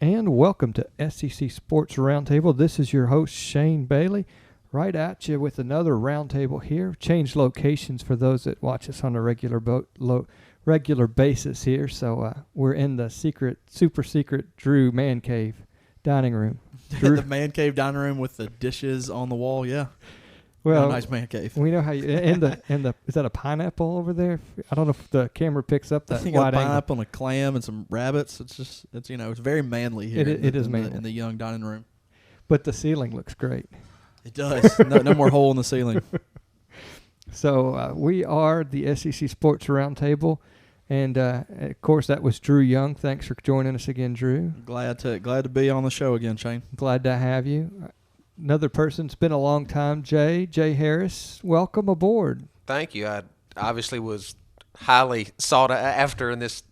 and welcome to SEC Sports Roundtable. This is your host, Shane Bailey, right at you with another roundtable here. Changed locations for those that watch us on a regular basis here. So we're in the super secret Drew Man Cave dining room. The man cave dining room with the dishes on the wall, yeah. Well, nice man cave. We know how you and the is that a pineapple over there? I don't know if the camera picks up that I think wide a angle. pineapple and a clam and some rabbits. It's very manly here. It is manly in the young dining room. But the ceiling looks great. It does. no more hole in the ceiling. So we are the SEC Sports Roundtable, and of course that was Drew Young. Thanks for joining us again, Drew. Glad to be on the show again, Shane. Glad to have you. Another person, it's been a long time, Jay Harris. Welcome aboard. Thank you. I obviously was highly sought after in this.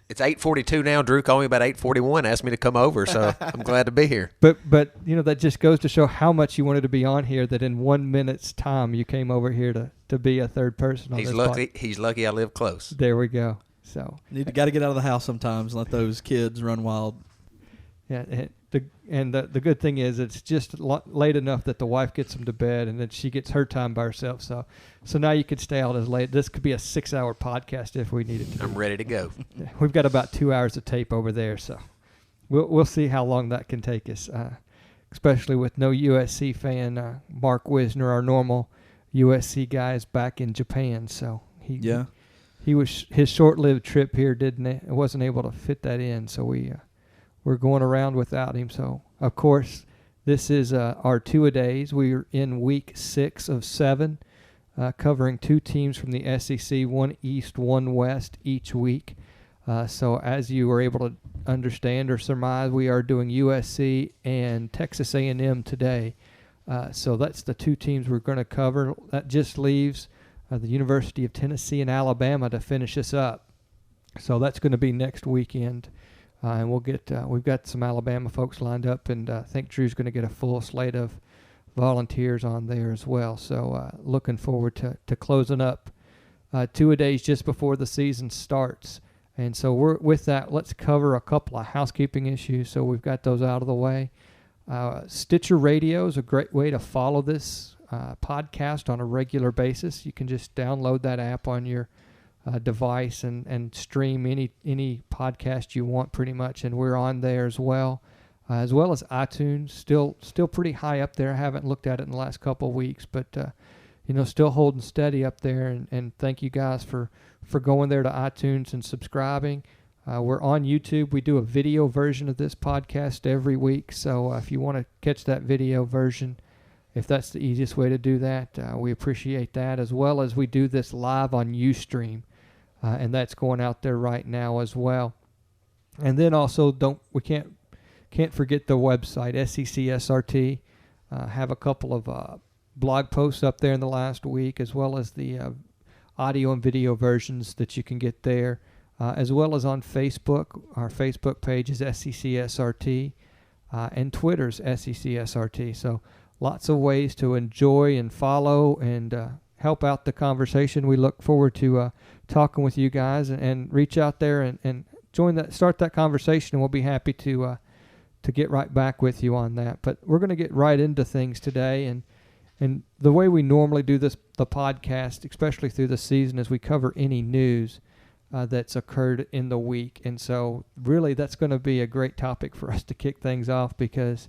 It's 8:42 now. Drew called me about 8:41, asked me to come over, so I'm glad to be here. But that just goes to show how much you wanted to be on here, that in 1 minute's time you came over here to be a third person on He's this lucky. podcast. He's lucky I live close. There we go. So Got to get out of the house sometimes and let those kids run wild. yeah, the good thing is it's just late enough that the wife gets them to bed and then she gets her time by herself. So now you could stay out as late. This could be a 6-hour podcast if we needed to. I'm ready to go. Yeah, we've got about 2 hours of tape over there, so we'll see how long that can take us. Especially with no USC fan, Mark Wisner, our normal USC guy, is back in Japan. So his short-lived trip here wasn't able to fit that in. So we're going around without him. So, of course, this is our two-a-days. We're in week 6 of 7, covering 2 teams from the SEC, one East, one West each week. So as you were able to understand or surmise, we are doing USC and Texas A&M today. So that's the 2 teams we're going to cover. That just leaves the University of Tennessee and Alabama to finish us up. So that's going to be next weekend. And we've got some Alabama folks lined up, and I think Drew's going to get a full slate of volunteers on there as well. So looking forward to closing up 2-a-days just before the season starts. And so with that, let's cover a couple of housekeeping issues. So we've got those out of the way. Stitcher Radio is a great way to follow this podcast on a regular basis. You can just download that app on your device and stream any podcast you want pretty much, and we're on there as well as iTunes. Still pretty high up there. I haven't looked at it in the last couple of weeks, but still holding steady up there, and thank you guys for going there to iTunes and subscribing. We're on YouTube. We do a video version of this podcast every week, so if you want to catch that video version, if that's the easiest way to do that, we appreciate that, as well as we do this live on Ustream. And that's going out there right now as well. And then also we can't forget the website, SECSRT. Have a couple of blog posts up there in the last week, as well as the audio and video versions that you can get there, as well as on Facebook. Our Facebook page is SECSRT, and Twitter's SECSRT. So lots of ways to enjoy and follow and help out the conversation. We look forward to talking with you guys, and reach out there and start that conversation, and we'll be happy to get right back with you on that. But we're going to get right into things today, and the way we normally do the podcast, especially through the season, is we cover any news that's occurred in the week. And so really that's going to be a great topic for us to kick things off, because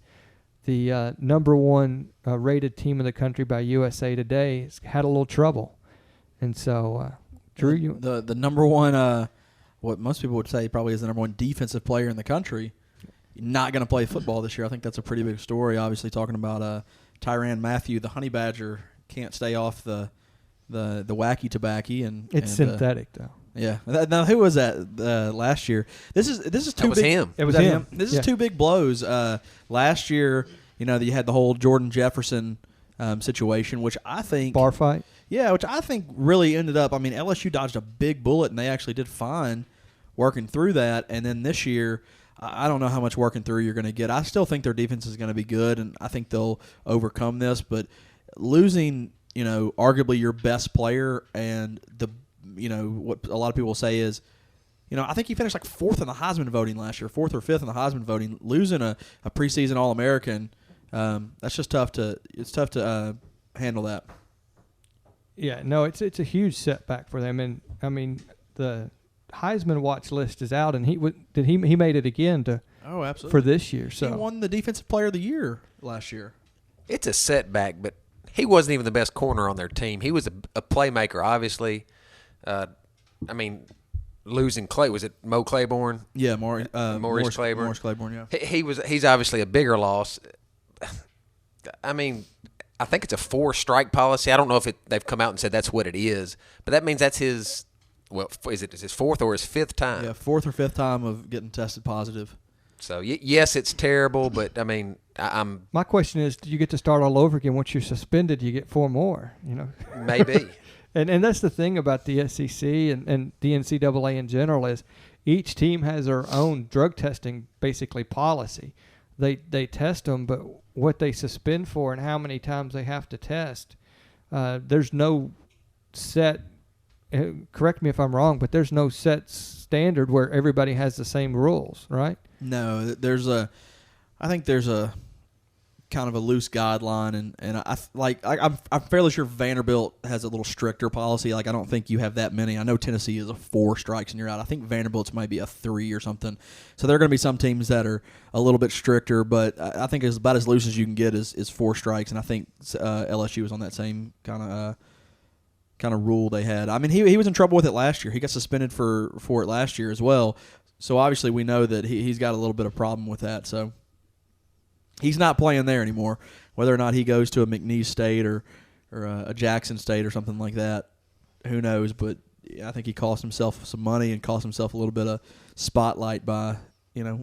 the number 1 rated team in the country by USA Today has had a little trouble. And so, Drew, the number 1, what most people would say probably is the number 1 defensive player in the country, not going to play football this year. I think that's a pretty big story. Obviously, talking about Tyrann Mathieu, the honey badger, can't stay off the wacky tobacco, and it's synthetic though. Yeah. Now, who was that last year? This is two that was big. him. It was him. This is 2 big blows. Last year, you had the whole Jordan Jefferson situation, which I think bar fight. Yeah, which I think really ended up. I mean, LSU dodged a big bullet, and they actually did fine working through that. And then this year, I don't know how much working through you're going to get. I still think their defense is going to be good, and I think they'll overcome this. But losing, arguably your best player, and what a lot of people say is, I think he finished like 4th in the Heisman voting last year, 4th or 5th in the Heisman voting, losing a preseason All-American. That's just tough to handle that. Yeah, no, it's a huge setback for them, and I mean the Heisman watch list is out, and he made it again absolutely for this year. So he won the Defensive Player of the Year last year. It's a setback, but he wasn't even the best corner on their team. He was a playmaker, obviously. Losing Clay, was it Mo Claiborne? Yeah, Maurice Claiborne. Maurice Claiborne, yeah. He's obviously a bigger loss. I mean, I think it's a 4-strike policy. I don't know if they've come out and said that's what it is, but that means that's his. Well, is it his 4th or his 5th time? Yeah, 4th or 5th time of getting tested positive. So yes, it's terrible, but I mean, my question is, do you get to start all over again once you're suspended? You get 4 more, Maybe. and that's the thing about the SEC and the NCAA in general is each team has their own drug testing basically policy. They test them, but what they suspend for and how many times they have to test, there's no set. Correct me if I'm wrong, but there's no set standard where everybody has the same rules, right? No, I think there's a kind of a loose guideline, and I'm fairly sure Vanderbilt has a little stricter policy. Like I don't think you have that many. I know Tennessee is a 4 strikes and you're out. I think Vanderbilt's might be a 3 or something. So there are going to be some teams that are a little bit stricter, but I think it's about as loose as you can get is 4 strikes, and I think LSU was on that same kind of rule they had. I mean, he was in trouble with it last year. He got suspended for it last year as well. So obviously we know that he's got a little bit of problem with that. So he's not playing there anymore. Whether or not he goes to a McNeese State or a Jackson State or something like that, who knows? But I think he cost himself some money and cost himself a little bit of spotlight by,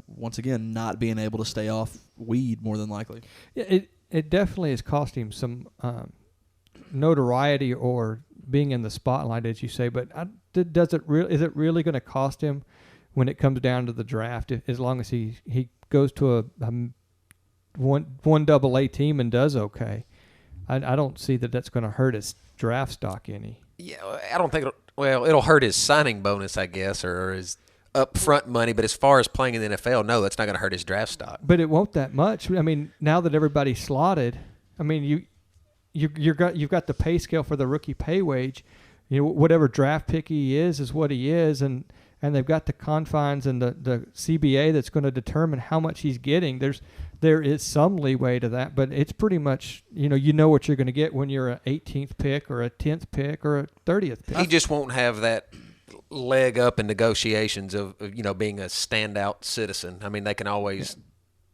once again, not being able to stay off weed more than likely. Yeah, it definitely has cost him some notoriety or being in the spotlight, as you say. But is it really going to cost him when it comes down to the draft? As long as he goes to a one AA team and does okay, I don't see that's going to hurt his draft stock any. Yeah, I don't think it'll hurt his signing bonus, I guess, or his upfront money. But as far as playing in the NFL, no, that's not going to hurt his draft stock. But it won't that much. I mean, now that everybody's slotted, I mean, you've got the pay scale for the rookie pay wage. Whatever draft pick he is what he is, and they've got the confines and the CBA that's going to determine how much he's getting. There is some leeway to that, but it's pretty much you know what you're going to get when you're an 18th pick or a 10th pick or a 30th pick. He just won't have that leg up in negotiations of being a standout citizen. I mean, they can always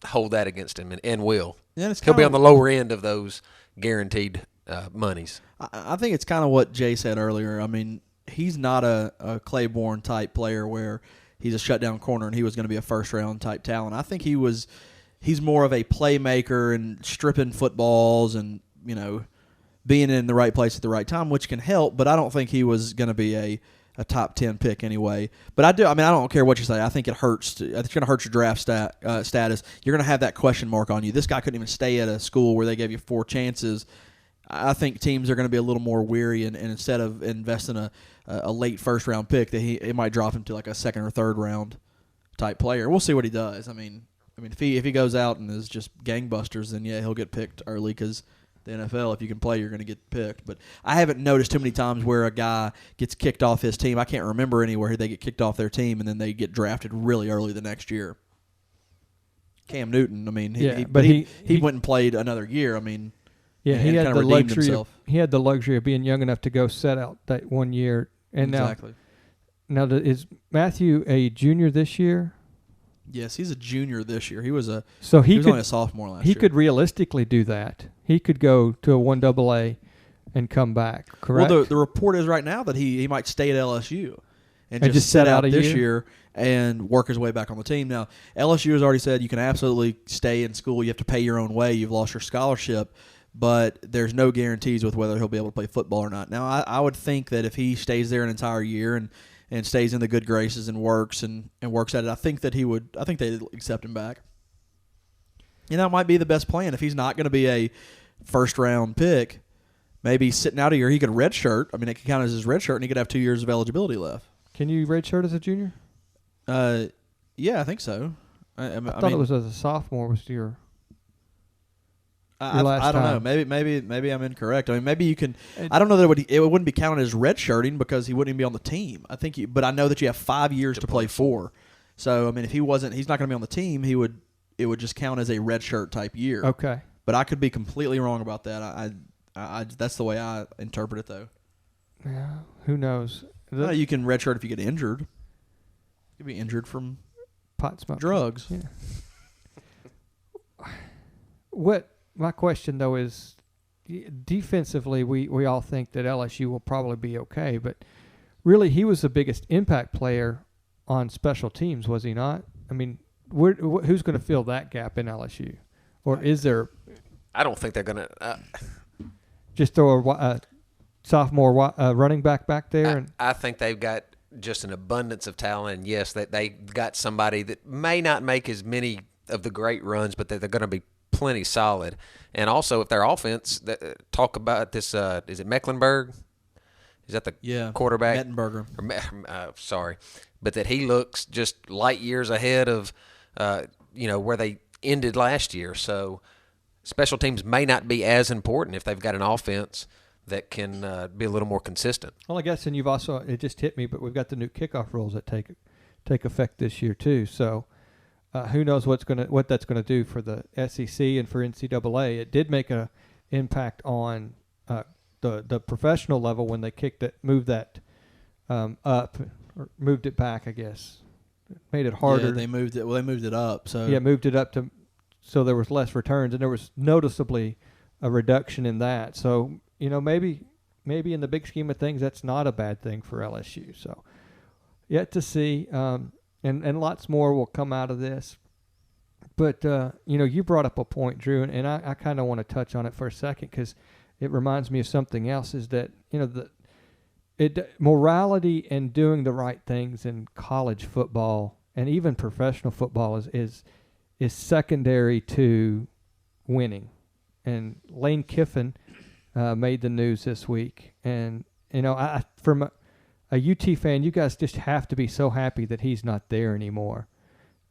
hold that against him and will. Yeah, he'll be on the lower end of those guaranteed monies. I think it's kind of what Jay said earlier. I mean, he's not a Claiborne type player where he's a shutdown corner and he was going to be a first round type talent. I think he's more of a playmaker and stripping footballs and being in the right place at the right time, which can help. But I don't think he was going to be a top 10 pick anyway. But I don't care what you say. I think it hurts. It's going to hurt your draft status. You're going to have that question mark on you. This guy couldn't even stay at a school where they gave you 4 chances. I think teams are going to be a little more weary, and instead of investing a late first round pick, that it might drop him to like a 2nd or 3rd round type player. We'll see what he does. I mean, if he goes out and is just gangbusters, then yeah, he'll get picked early because the NFL, if you can play, you're going to get picked. But I haven't noticed too many times where a guy gets kicked off his team. I can't remember anywhere they get kicked off their team and then they get drafted really early the next year. Cam Newton, I mean, he went and played another year. I mean, yeah, he had kind the of redeemed luxury. himself. He had the luxury of being young enough to go set out that 1 year. And exactly. Now is Matthew a junior this year? Yes, he's a junior this year. He was only a sophomore last year. He could realistically do that. He could go to a 1AA and come back, correct? Well, the report is right now that he might stay at LSU and just set sit out a this year and work his way back on the team. Now, LSU has already said you can absolutely stay in school. You have to pay your own way. You've lost your scholarship, but there's no guarantees with whether he'll be able to play football or not. Now, I would think that if he stays there an entire year and stays in the good graces and works at it, I think they'd accept him back. And that might be the best plan. If he's not going to be a first-round pick, maybe sitting out a year, he could redshirt. I mean, it could count as his redshirt, and he could have 2 years of eligibility left. Can you redshirt as a junior? Yeah, I think so. I thought it was as a sophomore was your last I don't know. time. Maybe I'm incorrect. I mean, maybe you can. I don't know that it wouldn't be counted as redshirting because he wouldn't even be on the team. I think, but I know that you have 5 years to play for. So I mean, if he's not going to be on the team, it would just count as a redshirt type year. Okay. But I could be completely wrong about that. I that's the way I interpret it though. Yeah. Who knows? No, you can redshirt if you get injured. You could be injured from pot smoke, drugs. Yeah. What my question though is, defensively, we all think that LSU will probably be okay, but really he was the biggest impact player on special teams, was he not? I mean, who's going to fill that gap in LSU, or is there? I don't think they're going to. Just throw a sophomore running back there? I think they've got just an abundance of talent. And yes, that they got somebody that may not make as many of the great runs, but they're going to be plenty solid. And also, if their offense, talk about this, is it Mecklenburg? Is that the quarterback? Mettenberger. Sorry. But that he looks just light years ahead of, where they ended last year. So special teams may not be as important if they've got an offense that can be a little more consistent. Well, I guess, and you've also, it just hit me, but we've got the new kickoff rules that take effect this year too. So who knows what that's gonna do for the SEC and for NCAA. It did make a impact on the professional level when they moved that up or moved it back. I guess it made it harder. Yeah, they moved it. Well, they moved it up. So moved it up so there was less returns, and there was noticeably a reduction in that. So maybe in the big scheme of things, that's not a bad thing for LSU. So yet to see. And lots more will come out of this. But, you brought up a point, Drew, and I kind of want to touch on it for a second because it reminds me of something else, is that, morality and doing the right things in college football and even professional football is secondary to winning. And Lane Kiffin made the news this week. And, from a UT fan, you guys just have to be so happy that he's not there anymore.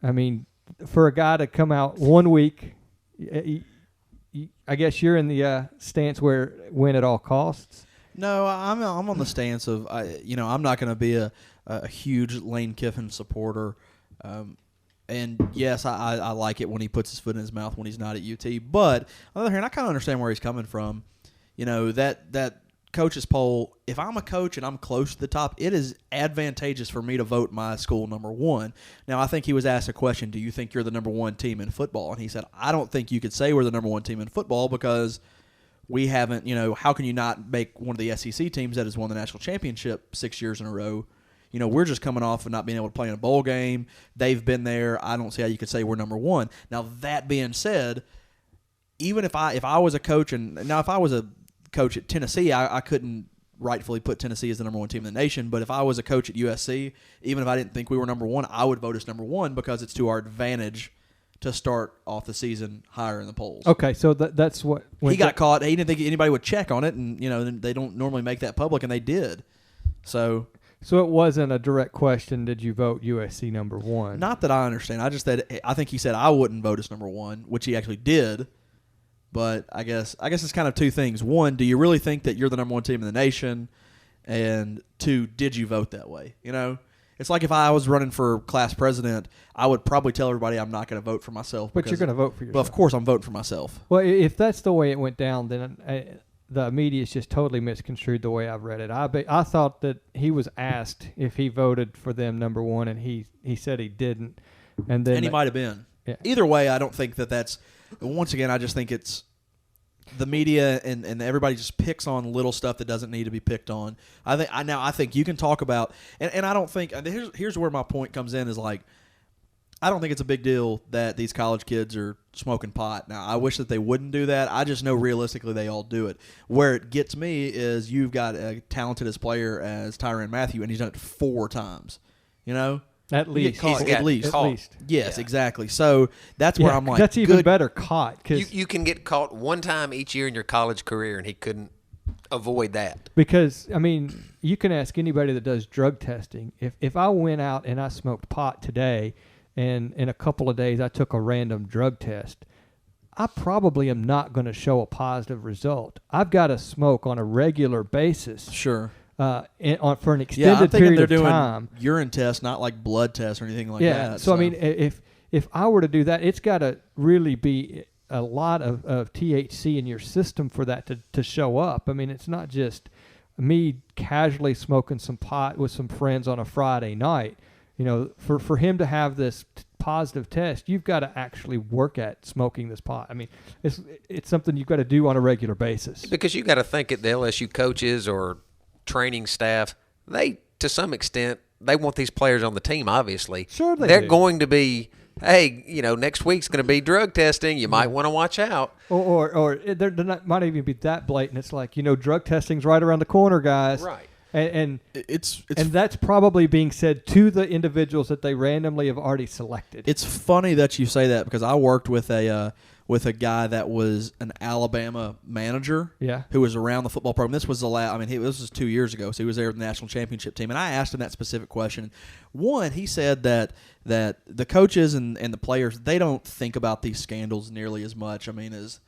I mean, for a guy to come out 1 week, I guess you're in the stance where win at all costs. No, I'm on the stance of I'm not going to be a huge Lane Kiffin supporter. And yes, I like it when he puts his foot in his mouth when he's not at UT. But on the other hand, I kind of understand where he's coming from. That coaches poll, if I'm a coach and I'm close to the top, it is advantageous for me to vote my school number one. Now, I think he was asked a question, do you think you're the number one team in football? And he said, I don't think you could say we're the number one team in football because we haven't, how can you not make one of the SEC teams that has won the national championship 6 years in a row? We're just coming off of not being able to play in a bowl game. They've been there. I don't see how you could say we're number one. Now, that being said, even if I was a coach, and now if I was a coach at Tennessee, I couldn't rightfully put Tennessee as the number one team in the nation. But if I was a coach at USC, even if I didn't think we were number one, I would vote us number one because it's to our advantage to start off the season higher in the polls. Okay, so that's what he got caught. He didn't think anybody would check on it, and they don't normally make that public, and they did. So it wasn't a direct question. Did you vote USC number one? Not that I understand. I think he said I wouldn't vote us number one, which he actually did. But I guess it's kind of two things. One, do you really think that you're the number one team in the nation? And two, did you vote that way? It's like if I was running for class president, I would probably tell everybody I'm not going to vote for myself. But you're going to vote for yourself. Well, of course I'm voting for myself. Well, if that's the way it went down, then the media's just totally misconstrued the way I've read it. I thought that he was asked if he voted for them number one, and he said he didn't. And he might have been. Yeah. Either way, I don't think that's – once again, I just think it's the media and everybody just picks on little stuff that doesn't need to be picked on. I think you can talk about and I don't think here's where my point comes in is like I don't think it's a big deal that these college kids are smoking pot. Now, I wish that they wouldn't do that. I just know realistically they all do it. Where it gets me is you've got a talented as player as Tyrann Mathieu, and he's done it 4 times. At least. Caught, at least. Yes, yeah. Exactly. So that's where I'm like, that's even better caught. Cause you can get caught one time each year in your college career, and he couldn't. avoid that. Because, I mean, you can ask anybody that does drug testing. If I went out and I smoked pot today and in a couple of days I took a random drug test, I probably am not going to show a positive result. I've got to smoke on a regular basis. Sure. For an I'm extended thinking period they're of doing time. urine tests, not like blood tests or anything like Yeah. that. So, I mean, if I were to do that, it's got to really be a lot of THC in your system for that to show up. I mean, it's not just me casually smoking some pot with some friends on a Friday night. You know, for him to have this positive test, you've got to actually work at smoking this pot. I mean, it's something you've got to do on a regular basis. Because you got to think at the LSU coaches or training staff, they, to some extent, they want these players on the team, obviously. Sure they They're do. going to be, hey, you know, next week's going to be drug testing. You might want to watch out. Or they're not, might even be that blatant. It's like, you know, drug testing's right around the corner, guys. Right. And it's that's probably being said to the individuals that they randomly have already selected. It's funny that you say that because I worked with a guy that was an Alabama manager. Yeah. Who was around the football program. This was this was 2 years ago, so he was there with the national championship team. And I asked him that specific question. One, he said that the coaches and the players, they don't think about these scandals nearly as much. I mean, as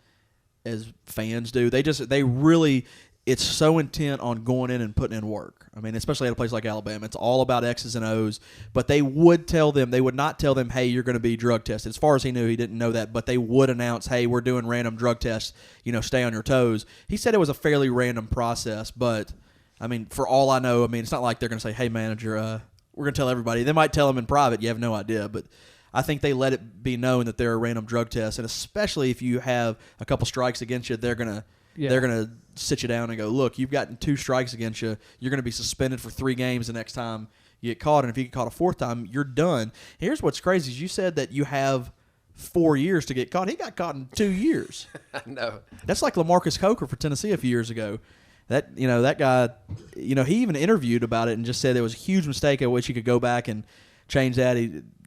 fans do. They really. It's so intent on going in and putting in work. I mean, especially at a place like Alabama, it's all about X's and O's. But they would not tell them, hey, you're going to be drug tested. As far as he knew, he didn't know that. But they would announce, hey, we're doing random drug tests. You know, stay on your toes. He said it was a fairly random process. But, I mean, for all I know, I mean, it's not like they're going to say, hey, manager, we're going to tell everybody. They might tell them in private. You have no idea. But I think they let it be known that they're a random drug test. And especially if you have a couple strikes against you, they're going to sit you down and go, look, you've gotten 2 strikes against you. You're going to be suspended for 3 games the next time you get caught. And if you get caught a 4th time, you're done. Here's what's crazy is you said that you have 4 years to get caught. He got caught in 2 years. I know. That's like LaMarcus Coker for Tennessee a few years ago. That guy, he even interviewed about it and just said it was a huge mistake. I wish he could go back and change that.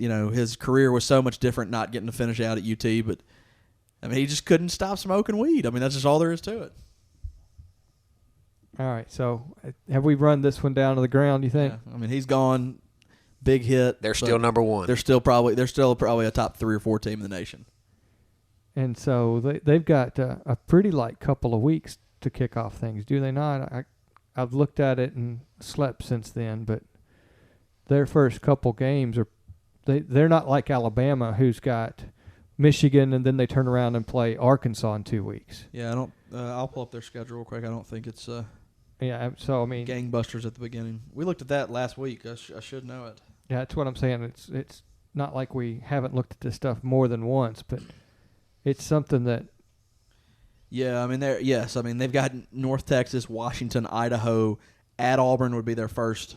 His career was so much different not getting to finish out at UT, but I mean, he just couldn't stop smoking weed. I mean, that's just all there is to it. All right. So have we run this one down to the ground, you think? Yeah. I mean, he's gone. Big hit. They're still number one. They're still probably a top 3 or 4 team in the nation. And so they've got a pretty light couple of weeks to kick off things, do they not? I've looked at it and slept since then, but their first couple games they're not like Alabama, who's got Michigan, and then they turn around and play Arkansas in 2 weeks. Yeah, I don't. I'll pull up their schedule real quick. I don't think it's Yeah, so I mean, gangbusters at the beginning. We looked at that last week. I should know it. yeah, that's what I'm saying. It's not like we haven't looked at this stuff more than once, but it's something that. Yeah, I mean they've got North Texas, Washington, Idaho, at Auburn would be their first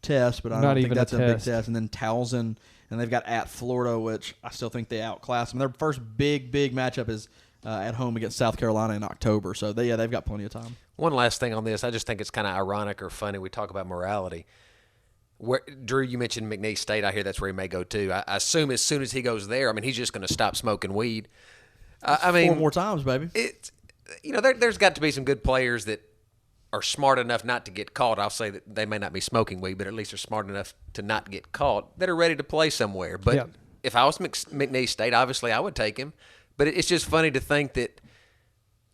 test, but I don't think that's a big test. And then Towson, and they've got at Florida, which I still think they outclass them. Their first big matchup is at home against South Carolina in October. So they've got plenty of time. One last thing on this. I just think it's kind of ironic or funny. We talk about morality. Drew, you mentioned McNeese State. I hear that's where he may go too. I assume as soon as he goes there, I mean, he's just going to stop smoking weed. I mean, 4 more times, baby. There's got to be some good players that are smart enough not to get caught. I'll say that they may not be smoking weed, but at least they're smart enough to not get caught, that are ready to play somewhere. But if I was McNeese State, obviously I would take him. But it's just funny to think that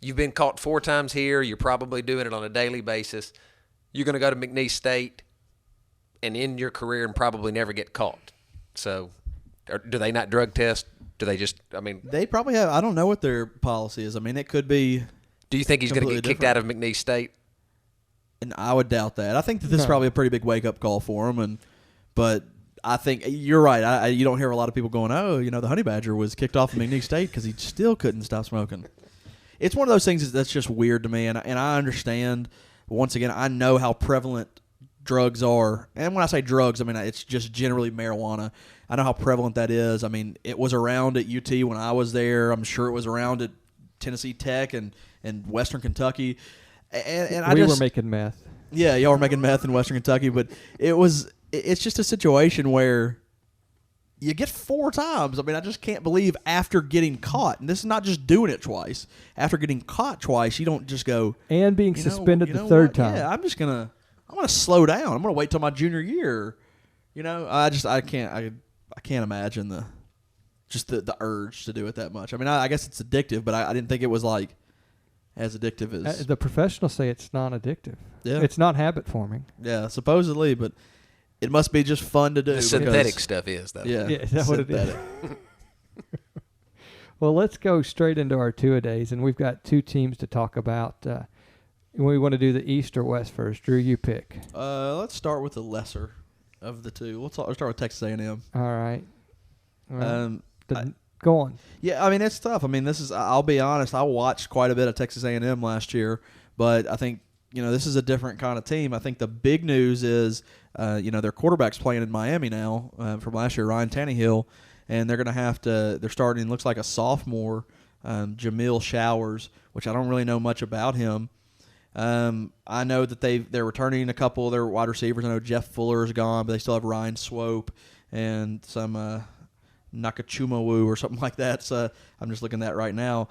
you've been caught 4 times here. You're probably doing it on a daily basis. You're going to go to McNeese State and end your career and probably never get caught. So do they not drug test? Do they just – I mean – They probably have – I don't know what their policy is. I mean, it could be – Do you think he's going to get kicked out of McNeese State? And I would doubt that. I think that this is probably a pretty big wake-up call for him. But I think you're right. You don't hear a lot of people going, oh, the Honey Badger was kicked off of McNeese State because he still couldn't stop smoking. It's one of those things that's just weird to me. And I understand, once again, I know how prevalent drugs are. And when I say drugs, I mean it's just generally marijuana. I know how prevalent that is. I mean, it was around at UT when I was there. I'm sure it was around at Tennessee Tech and Western Kentucky. And we were making meth. Yeah, y'all were making meth in Western Kentucky, but it's just a situation where you get 4 times. I mean, I just can't believe after getting caught, and this is not just doing it twice. After getting caught twice, you don't just go and being suspended the third time. Yeah, I'm gonna slow down. I'm gonna wait till my junior year. I can't imagine the urge to do it that much. I mean, I guess it's addictive, but I didn't think it was like as addictive as the professionals say. It's non-addictive. Yeah, it's not habit forming. Yeah, supposedly, but it must be just fun to do. The synthetic stuff is though. Yeah, is that what it is? Well, let's go straight into our two-a-days, and we've got 2 teams to talk about. We want to do the East or West first. Drew, you pick. Let's start with the lesser of the 2. Let's start with Texas A&M. All right. Well, go on. Yeah, I mean, it's tough. I mean, I'll be honest, I watched quite a bit of Texas A&M last year, but I think, this is a different kind of team. I think the big news is, their quarterback's playing in Miami now from last year, Ryan Tannehill, and they're starting, looks like a sophomore, Jamil Showers, which I don't really know much about him. I know that they're returning a couple of their wide receivers. I know Jeff Fuller is gone, but they still have Ryan Swope and some Nakachumawu or something like that. So I'm just looking at that right now.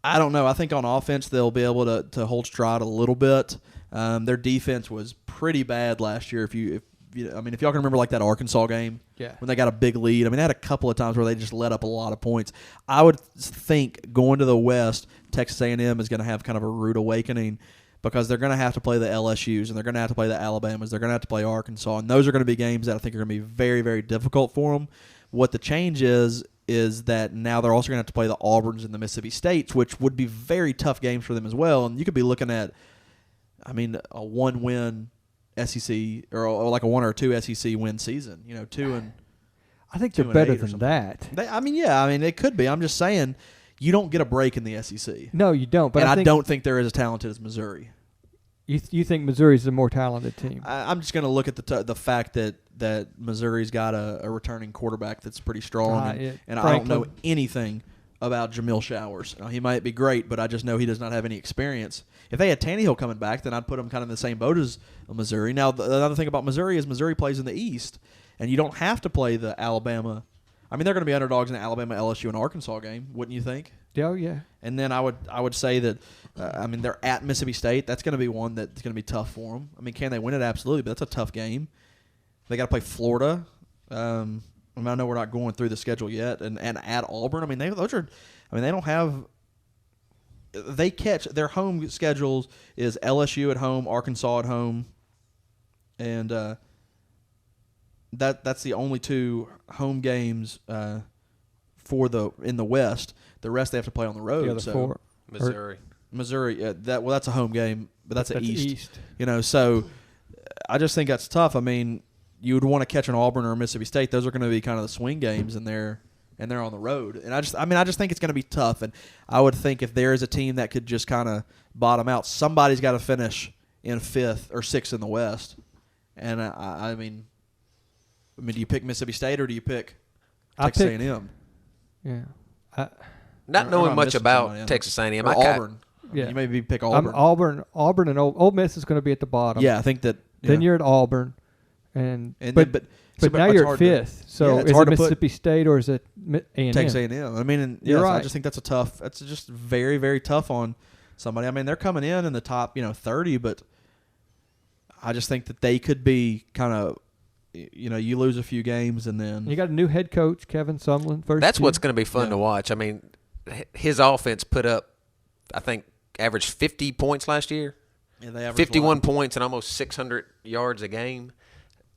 I don't know. I think on offense they'll be able to hold stride a little bit. Their defense was pretty bad last year. If y'all can remember like that Arkansas game, when they got a big lead. I mean, they had a couple of times where they just let up a lot of points. I would think going to the West, Texas A&M is going to have kind of a rude awakening because they're going to have to play the LSUs and they're going to have to play the Alabamas. They're going to have to play Arkansas, and those are going to be games that I think are going to be very, very difficult for them. What the change is that now they're also going to have to play the Auburns and the Mississippi States, which would be very tough games for them as well. And you could be looking at, a 1-win SEC or like a 1 or 2 SEC win season. 2 and I think they're better than that. It could be. I'm just saying, you don't get a break in the SEC. No, you don't. But I don't think they're as talented as Missouri. You think Missouri's the more talented team? I'm just going to look at the fact that Missouri's got a returning quarterback that's pretty strong, and I don't know anything about Jamil Showers. Now, he might be great, but I just know he does not have any experience. If they had Tannehill coming back, then I'd put him kind of in the same boat as Missouri. Now, the other thing about Missouri is Missouri plays in the East, and you don't have to play the Alabama. I mean, they're going to be underdogs in the Alabama, LSU, and Arkansas game, wouldn't you think? Oh, yeah. And then I would say that, they're at Mississippi State. That's going to be one that's going to be tough for them. I mean, can they win it? Absolutely, but that's a tough game. They got to play Florida. I know we're not going through the schedule yet, and at Auburn. I mean, they don't have. They catch their home schedules is LSU at home, Arkansas at home, and that's the only 2 home games in the West. The rest they have to play on the road. Yeah, the 4. Missouri. That's a home game, but that's an East. So I just think that's tough. I mean, you would want to catch an Auburn or a Mississippi State. Those are going to be kind of the swing games, and they're on the road. And I just think it's going to be tough. And I would think if there is a team that could just kind of bottom out, somebody's got to finish in 5th or 6th in the West. And I mean, do you pick Mississippi State or do you pick Texas A&M? Yeah. Not knowing much about Texas A&M, or Auburn. Yeah. You maybe pick Auburn. Auburn and Ole Miss is going to be at the bottom. Yeah, I think that. Yeah. Then you're at Auburn, but So, now you're at 5th. So is it Mississippi State or is it A&M? Texas A&M. I mean, you're right. I just think that's that's just very, very tough on somebody. I mean, they're coming in the top, 30, but I just think that they could be kind of, you lose a few games and then. You got a new head coach, Kevin Sumlin. That's what's going to be fun to watch. I mean, his offense put up, I think, averaged 50 points last year. Yeah, they averaged 51 points and almost 600 yards a game.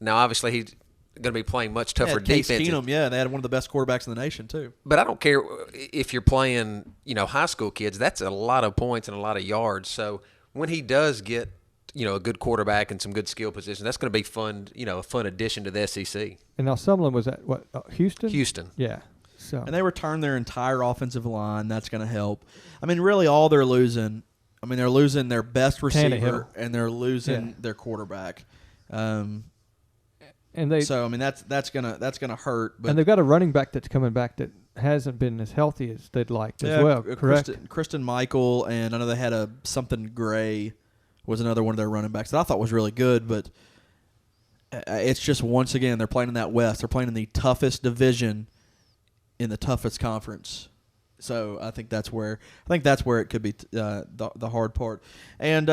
Now, obviously, he's going to be playing much tougher defense. Case Keenum, they had one of the best quarterbacks in the nation too. But I don't care if you're playing, high school kids. That's a lot of points and a lot of yards. So when he does get, a good quarterback and some good skill position, that's going to be fun. A fun addition to the SEC. And now Sumlin was at what? Houston. Houston. Yeah. So. And they returned their entire offensive line. That's going to help. I mean, really, all they're losing. I mean, they're losing their best receiver Tannehill. And they're losing their quarterback. And so I mean that's gonna hurt. But and they've got a running back that's coming back that hasn't been as healthy as they'd liked as well. Correct. Kristen Michael, and I know they had something Gray was another one of their running backs that I thought was really good, but It's just, once again, they're playing in that West. They're playing in the toughest division in the toughest conference. So I think that's where it could be the hard part. And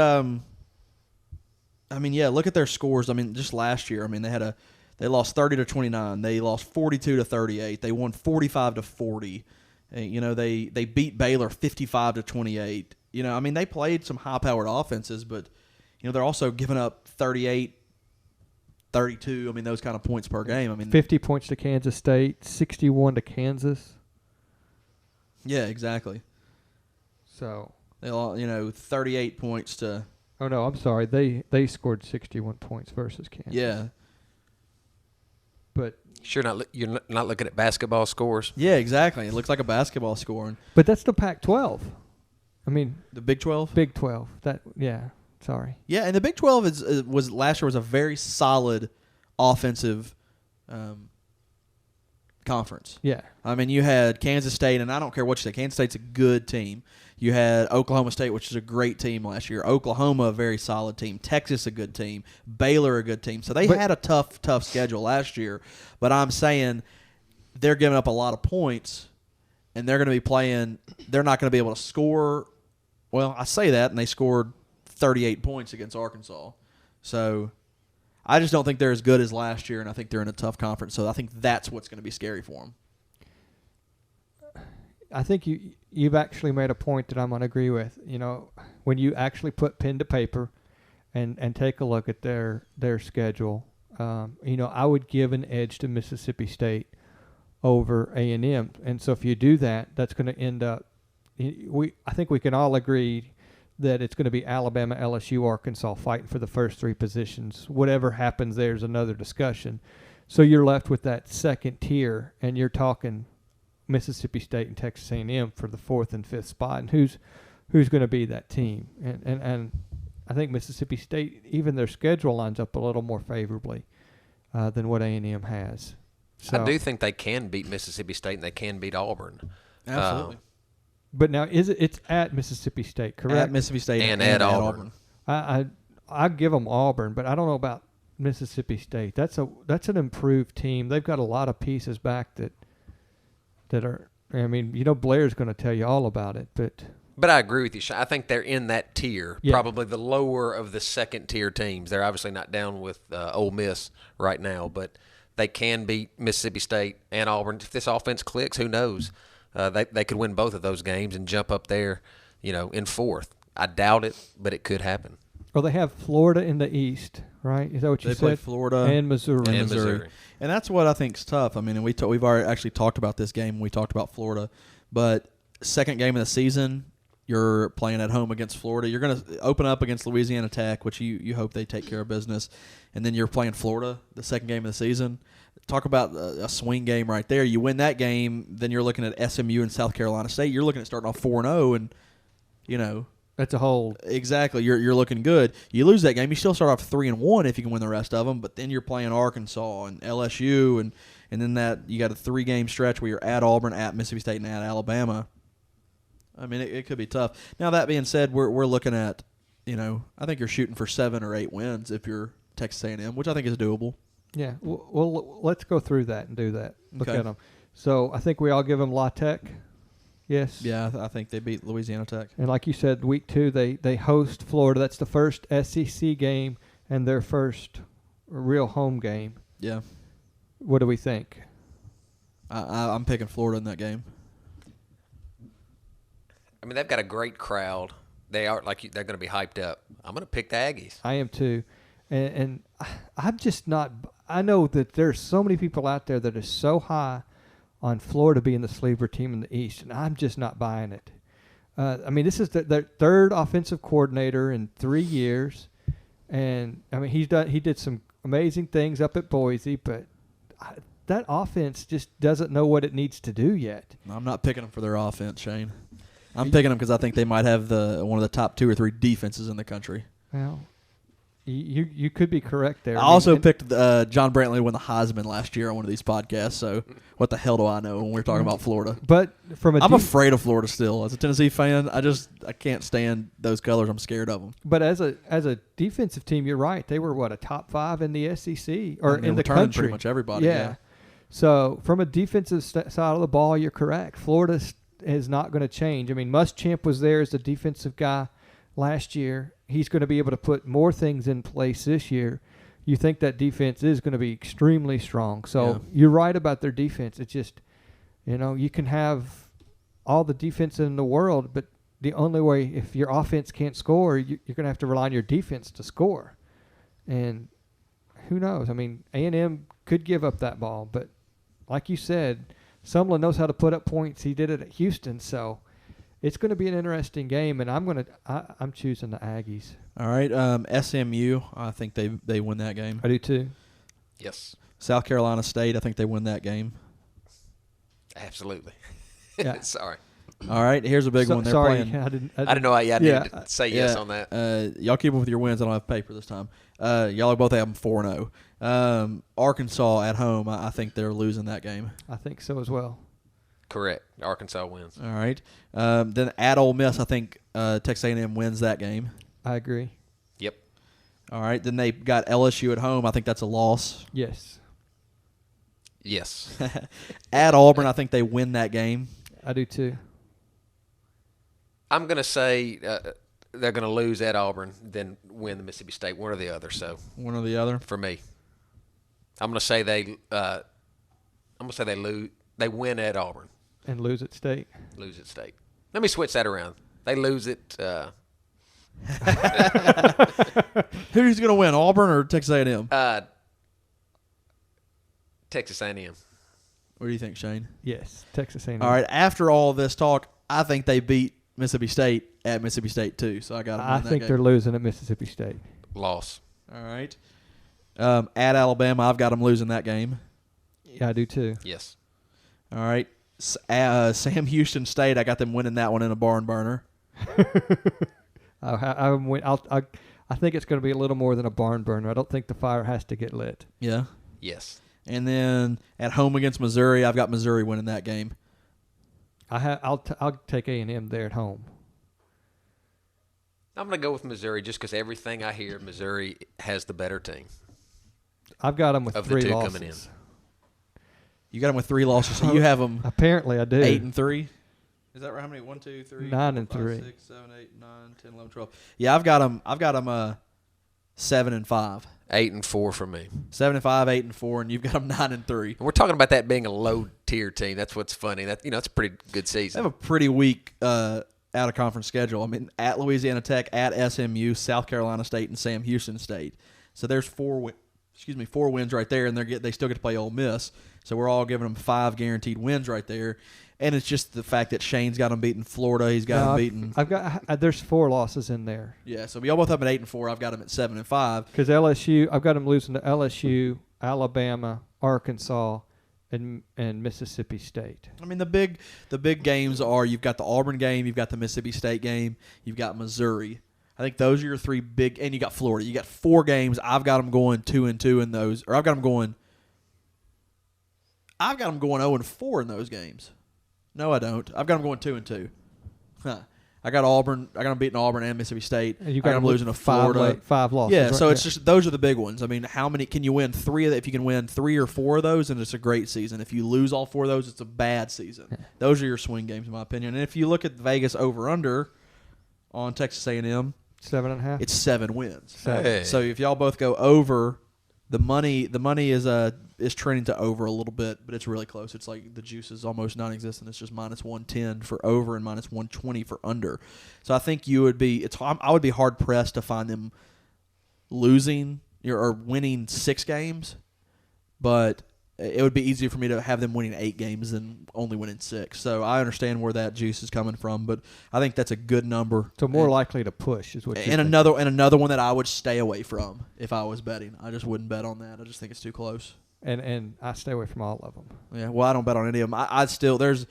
look at their scores. I mean, just last year, I mean, they lost 30-29. They lost 42-38. They won 45-40. They beat Baylor 55-28. I mean, they played some high-powered offenses, but they're also giving up 38, 32. I mean, those kind of points per game. I mean, 50 points to Kansas State, 61 to Kansas. Yeah, exactly. So they lost, 38 points to. Oh no, I'm sorry. They scored 61 points versus Kansas. Yeah. But you're not looking at basketball scores. Yeah, exactly. It looks like a basketball score. But that's the Pac-12. I mean, the Big 12. Big 12. Sorry. Yeah, and the Big 12 was last year was a very solid offensive conference. Yeah. I mean, you had Kansas State, and I don't care what you say, Kansas State's a good team. You had Oklahoma State, which is a great team last year. Oklahoma, a very solid team. Texas, a good team. Baylor, a good team. So they had a tough schedule last year. But I'm saying they're giving up a lot of points, and they're going to be playing – they're not going to be able to score – well, I say that, and they scored 38 points against Arkansas. So I just don't think they're as good as last year, and I think they're in a tough conference. So I think that's what's going to be scary for them. I think you've actually made a point that I'm going to agree with. When you actually put pen to paper and take a look at their schedule, I would give an edge to Mississippi State over A&M. And so if you do that, that's going to end up I think we can all agree that it's going to be Alabama, LSU, Arkansas fighting for the first three positions. Whatever happens there is another discussion. So you're left with that second tier, and you're talking Mississippi State and Texas A&M for the fourth and fifth spot, and who's going to be that team? And I think Mississippi State, even their schedule lines up a little more favorably than what A&M has. So, I do think they can beat Mississippi State and they can beat Auburn. Absolutely. But now it's at Mississippi State, correct? At Mississippi State and at Auburn. I give them Auburn, but I don't know about Mississippi State. That's an improved team. They've got a lot of pieces back that are. I mean, Blair's going to tell you all about it, but I agree with you, Sean. I think they're in that tier, probably the lower of the second-tier teams. They're obviously not down with Ole Miss right now, but they can beat Mississippi State and Auburn. If this offense clicks, who knows? They could win both of those games and jump up there, in fourth. I doubt it, but it could happen. Well, they have Florida in the East, right? Is that what you said? They play Florida and Missouri. And that's what I think's tough. I mean, and we've already actually talked about this game when we talked about Florida. But second game of the season, you're playing at home against Florida. You're going to open up against Louisiana Tech, which you hope they take care of business. And then you're playing Florida the second game of the season. Talk about a swing game right there. You win that game, then you're looking at SMU and South Carolina State. You're looking at starting off 4-0, and that's a hold. Exactly. You're looking good. You lose that game, you still start off 3-1 if you can win the rest of them. But then you're playing Arkansas and LSU, and then that you got a 3-game stretch where you're at Auburn, at Mississippi State, and at Alabama. I mean, it could be tough. Now that being said, we're looking at, I think you're shooting for 7 or 8 wins if you're Texas A&M, which I think is doable. Yeah. Well, let's go through that and do that. Look Okay. at them. So I think we all give them La Tech. Yes. Yeah, I think they beat Louisiana Tech. And like you said, week 2 they host Florida. That's the first SEC game and their first real home game. Yeah. What do we think? I'm picking Florida in that game. I mean, they've got a great crowd. They are they're going to be hyped up. I'm going to pick the Aggies. I am too. And I'm just not – I know that there's so many people out there that are so high on Florida being the sleeper team in the East, and I'm just not buying it. I mean, this is their third offensive coordinator in 3 years, and, I mean, he did some amazing things up at Boise, but that offense just doesn't know what it needs to do yet. I'm not picking them for their offense, Shane. I'm picking them because I think they might have one of the top 2 or 3 defenses in the country. Well, You could be correct there. I also picked John Brantley to win the Heisman last year on one of these podcasts. So what the hell do I know when we're talking about Florida? But I'm afraid of Florida still. As a Tennessee fan, I can't stand those colors. I'm scared of them. But as a defensive team, you're right. They were a top 5 in the SEC or in the country. Pretty much everybody. Yeah. So from a defensive side of the ball, you're correct. Florida is not going to change. I mean, Muschamp was there as the defensive guy last year. He's going to be able to put more things in place this year. You think that defense is going to be extremely strong. So you're right about their defense. It's just, you can have all the defense in the world, but the only way, if your offense can't score, you're going to have to rely on your defense to score. And who knows? I mean, A&M could give up that ball, but like you said, Sumlin knows how to put up points. He did it at Houston, so it's going to be an interesting game, and I'm choosing the Aggies. All right, SMU, I think they win that game. I do too. Yes. South Carolina State, I think they win that game. Absolutely. Yeah. Sorry. All right, here's a big one. They're playing. I didn't know. I needed to say yes on that. Y'all keep up with your wins. I don't have paper this time. Y'all both have them 4-0. Arkansas at home, I think they're losing that game. I think so as well. Correct. Arkansas wins. All right. Then at Ole Miss, I think Texas A&M wins that game. I agree. Yep. All right. Then they got LSU at home. I think that's a loss. Yes. Yes. At Auburn, I think they win that game. I do too. I'm going to say they're going to lose at Auburn, then win the Mississippi State, one or the other. So one or the other for me. I'm going to say they lose. They win at Auburn and lose at State. Lose at State. Let me switch that around. They lose it. Who's going to win, Auburn or Texas A&M? Texas A&M. What do you think, Shane? Yes, Texas A&M. All right. After all this talk, I think they beat Mississippi State at Mississippi State too. So I got them. I think they're losing at Mississippi State. Loss. All right. At Alabama, I've got them losing that game. Yeah, I do too. Yes. All right. Sam Houston State, I got them winning that one in a barn burner. I think it's going to be a little more than a barn burner. I don't think the fire has to get lit. Yeah. Yes. And then at home against Missouri, I've got Missouri winning that game. I'll take A&M there at home. I'm going to go with Missouri just because everything I hear, Missouri has the better team. I've got them with of 3 the two losses. coming in. You got them with 3 losses, so you have them. Apparently, I do. 8-3. Is that right? How many? 1, 2, 3, 9 4, and 5, 3. 6, 7, 8, 9, 10, 11, 12. Yeah, I've got them. 7-5. 8-4 for me. 7-5, 8-4, and you've got them 9-3. And we're talking about that being a low tier team. That's what's funny. That it's a pretty good They season. have a pretty weak out of conference schedule. I mean, at Louisiana Tech, at SMU, South Carolina State, and Sam Houston State. So there's 4 wins right there, and they still get to play Ole Miss. So we're all giving them 5 guaranteed wins right there. And it's just the fact that Shane's got them beating Florida. He's got them beating. I've got there's 4 losses in there. Yeah, so we all both have at 8-4. I've got them at 7-5. Because LSU, I've got them losing to LSU, Alabama, Arkansas, and Mississippi State. I mean, the big games are you've got the Auburn game, you've got the Mississippi State game, you've got Missouri. I think those are your 3 big, and you got Florida. You got 4 games. I've got them going 2-2 in those, or I've got them going 0-4 in those games. No, I don't. I've got them going 2-2. Huh. I got Auburn. I got them beating Auburn and Mississippi State. And you I got them losing to Florida. 5 losses. Yeah, right? so it's just those are the big ones. I mean, how many can you win? 3 of that. If you can win 3 or 4 of those, then it's a great season. If you lose all 4 of those, it's a bad season. Yeah. Those are your swing games, in my opinion. And if you look at Vegas over/under on Texas A&M, 7.5. it's 7 wins. Hey. So if y'all both go over, the money is trending to over a little bit, but it's really close. It's like the juice is almost non-existent. It's just -110 for over and -120 for under. So I think I would be hard pressed to find them losing or winning 6 games, but it would be easier for me to have them winning 8 games than only winning 6. So I understand where that juice is coming from, but I think that's a good number. So more likely to push is what you're And another one that I would stay away from if I was betting. I just wouldn't bet on that. I just think it's too close. And I stay away from all of them. Yeah, well, I don't bet on any of them. I still there's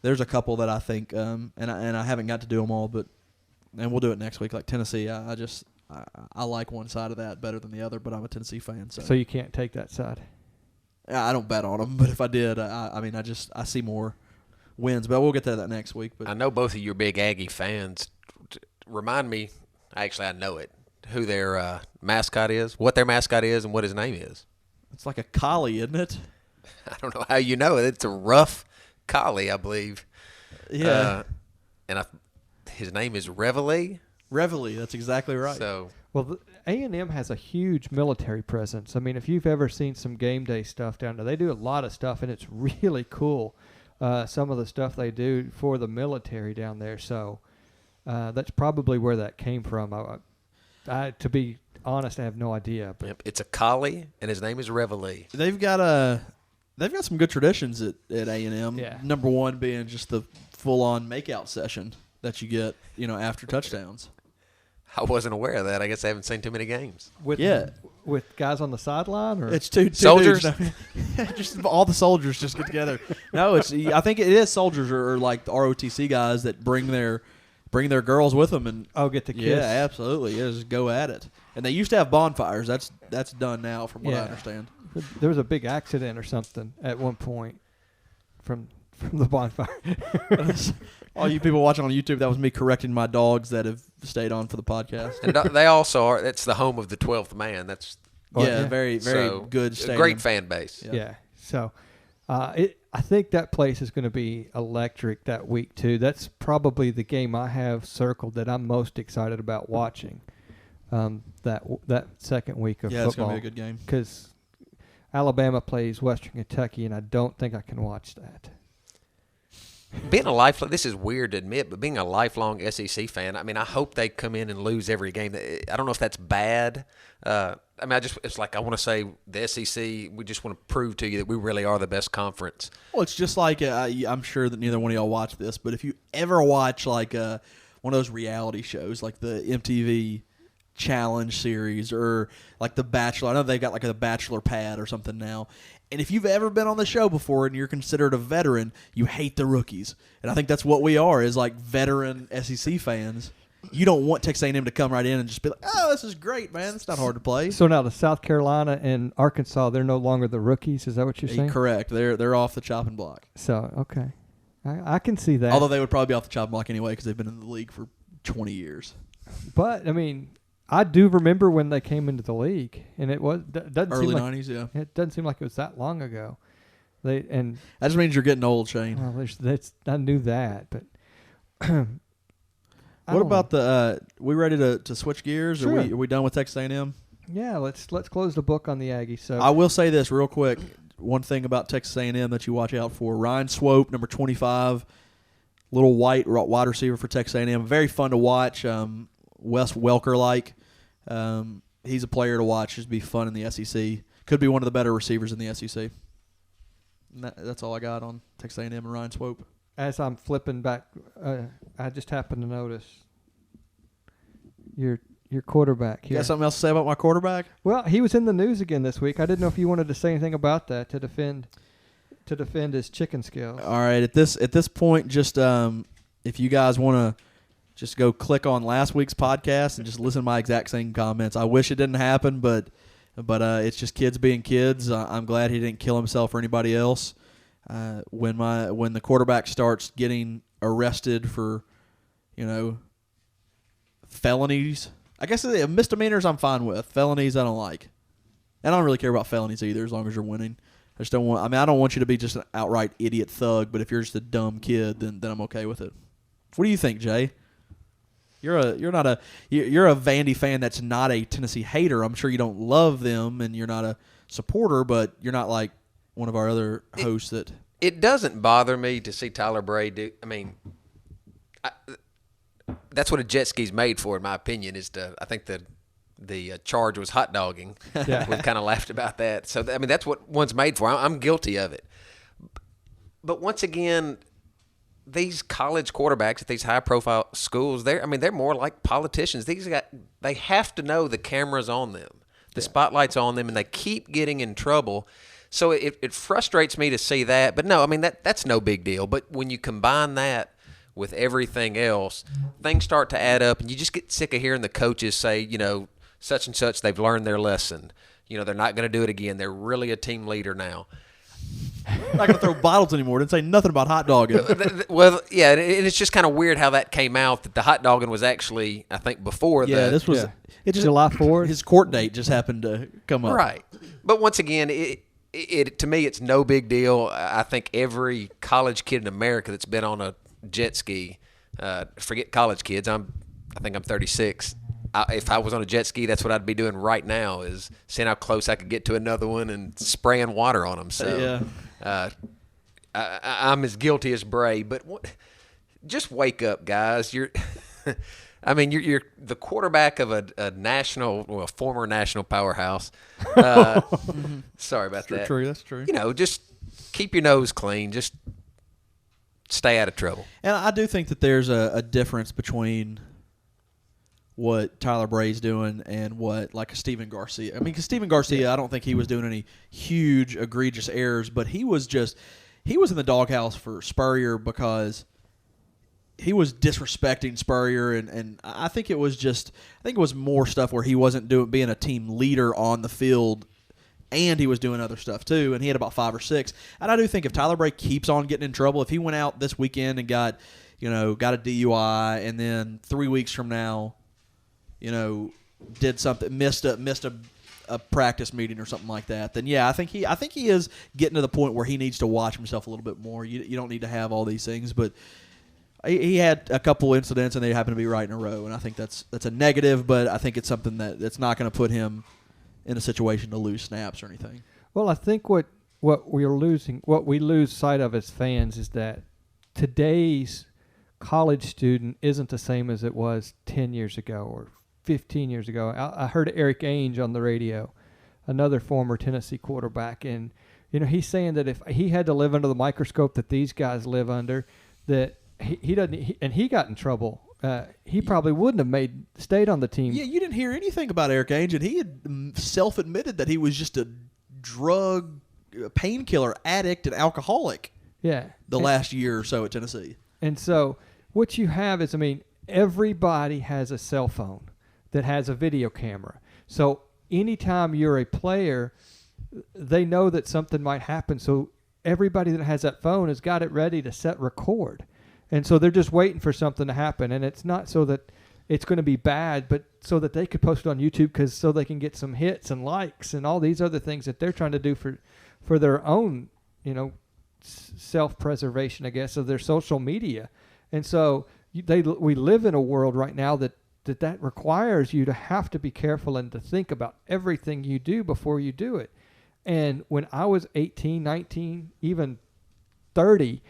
a couple that I think and I haven't got to do them all, and we'll do it next week. Like Tennessee, I I like one side of that better than the other, but I'm a Tennessee fan, So you can't take that side. I don't bet on them. But if I did, I see more wins. But we'll get to that next week. But I know both of you are big Aggie fans. Remind me, actually I know it, who their mascot is, what their mascot is, and what his name is. it's like a collie, isn't it? I don't know how you know it. It's a rough collie, I believe. Yeah. And his name is Reveille. Reveille, that's exactly right. So Well, A&M has a huge military presence. I mean, if you've ever seen some game day stuff down there, they do a lot of stuff, and it's really cool. Some of the stuff they do for the military down there. So that's probably where that came from. To be honest, I have no idea. But yep, it's a collie, and his name is Reveille. They've got some good traditions at A&M. Yeah. Number one being just the full-on makeout session that you get, after touchdowns. I wasn't aware of that. I guess I haven't seen too many games. with guys on the sideline, or It's two Soldiers? dudes. Just all the soldiers just get together. No, I think it is soldiers or like the ROTC guys that bring their girls with them and get the kiss. yeah, absolutely, yeah, just go at it. And they used to have bonfires. That's done now, from what I understand. There was a big accident or something at one point from the bonfire. All you people watching on YouTube, that was me correcting my dogs that have stayed on for the podcast. And they also are. That's the home of the 12th man. That's Very, very so, good a stadium. great fan base. Yeah. So I think that place is going to be electric that week too. That's probably the game I have circled that I'm most excited about watching. That second week of Yeah, it's football. going to be a good game. Because Alabama plays Western Kentucky, and I don't think I can watch that. Being this is weird to admit, but being a lifelong SEC fan, I mean, I hope they come in and lose every game. I don't know if that's bad. It's like I want to say the SEC, we just want to prove to you that we really are the best conference. Well, it's just like I'm sure that neither one of y'all watch this, but if you ever watch like one of those reality shows, like the MTV Challenge series or like The Bachelor, I know they've got like a Bachelor pad or something now. And if you've ever been on the show before and you're considered a veteran, you hate the rookies. And I think that's what we are, is like veteran SEC fans. You don't want Texas A&M to come right in and just be like, oh, this is great, man. It's not hard to play. So now the South Carolina and Arkansas, they're no longer the rookies. Is that what you're saying? Correct. They're off the chopping block. So, okay. I can see that. Although they would probably be off the chopping block anyway because they've been in the league for 20 years. But, I mean, I do remember when they came into the league, and it was doesn't Early seem like, 90s, yeah. It doesn't seem like it was that long ago. That just means you're getting old, Shane. Well, I knew that, but What about the? We ready to switch gears? Sure. Are we done with Texas A&M? Yeah, let's close the book on the Aggies. So I will say this real quick. One thing about Texas A&M that you watch out for: Ryan Swope, number 25, little wide receiver for Texas A&M. Very fun to watch. Wes Welker like. He's a player to watch. Just be fun in the SEC. Could be one of the better receivers in the SEC. And that's all I got on Texas A&M and Ryan Swope. as I'm flipping back, I just happened to notice your quarterback You here. got something else to say about my quarterback? Well, he was in the news again this week. I didn't know if you wanted to say anything about that to defend his chicken skills. All right, at this point, just if you guys want to just go click on last week's podcast and just listen to my exact same comments. I wish it didn't happen, but it's just kids being kids. I'm glad he didn't kill himself or anybody else. When the quarterback starts getting arrested for, felonies, I guess misdemeanors I'm fine with. Felonies I don't like. And I don't really care about felonies either as long as you're winning. I just don't want. I don't want you to be just an outright idiot thug. But if you're just a dumb kid, then I'm okay with it. What do you think, Jay? You're a Vandy fan that's not a Tennessee hater. I'm sure you don't love them and you're not a supporter, but you're not like one of our other hosts that. It doesn't bother me to see Tyler Bray do. I mean, that's what a jet ski's made for, in my opinion. I think the charge was hot dogging. Yeah. We've kind of laughed about that. So that's what one's made for. I'm guilty of it. But once again, these college quarterbacks at these high-profile schools, they're more like politicians. These guys, they have to know the camera's on them, the spotlight's on them, and they keep getting in trouble. So it frustrates me to see that. But no, that's no big deal. But when you combine that with everything else, things start to add up, and you just get sick of hearing the coaches say, such and such, they've learned their lesson. They're not going to do it again. They're really a team leader now. Not going to throw bottles anymore. Didn't say nothing about hot dogging. Well, yeah, and it's just kind of weird how that came out, that the hot dogging was actually, I think, before this was it just, July 4th. His court date just happened to come up. Right. But once again, it to me, it's no big deal. I think every college kid in America that's been on a jet ski, forget college kids, I think I'm 36. If I was on a jet ski, that's what I'd be doing right now, is seeing how close I could get to another one and spraying water on them. So I'm as guilty as Bray. But just wake up, guys. You're the quarterback of a former national powerhouse. Sorry about that. True, that's true. Just keep your nose clean. Just stay out of trouble. And I do think that there's a difference between what Tyler Bray's doing and what, like, Steven Garcia. I mean, because Steven Garcia, I don't think he was doing any huge, egregious errors, but he was in the doghouse for Spurrier because he was disrespecting Spurrier, and I think it was more stuff where he wasn't being a team leader on the field, and he was doing other stuff too, and he had about 5 or 6. And I do think if Tyler Bray keeps on getting in trouble, if he went out this weekend and got a DUI, and then 3 weeks from now, did something, missed a practice meeting or something like that, then I think he is getting to the point where he needs to watch himself a little bit more. You don't need to have all these things, but he had a couple incidents and they happen to be right in a row, and I think that's a negative, but I think it's something that's not going to put him in a situation to lose snaps or anything. Well, I think what we lose sight of as fans is that today's college student isn't the same as it was 10 years ago or 15 years ago. I heard Eric Ainge on the radio, another former Tennessee quarterback, and he's saying that if he had to live under the microscope that these guys live under, that he doesn't, and he got in trouble. He probably wouldn't have stayed on the team. Yeah, you didn't hear anything about Eric Ainge, and he had self-admitted that he was just a drug painkiller addict and alcoholic. Yeah, the last year or so at Tennessee. And so what you have is, everybody has a cell phone that has a video camera. So anytime you're a player, they know that something might happen. So everybody that has that phone has got it ready to set record. And so they're just waiting for something to happen. And it's not so that it's going to be bad, but so that they could post it on YouTube so they can get some hits and likes and all these other things that they're trying to do for their own, self-preservation, I guess, of their social media. And so we live in a world right now that requires you to have to be careful and to think about everything you do before you do it. And when I was 18, 19, even 30,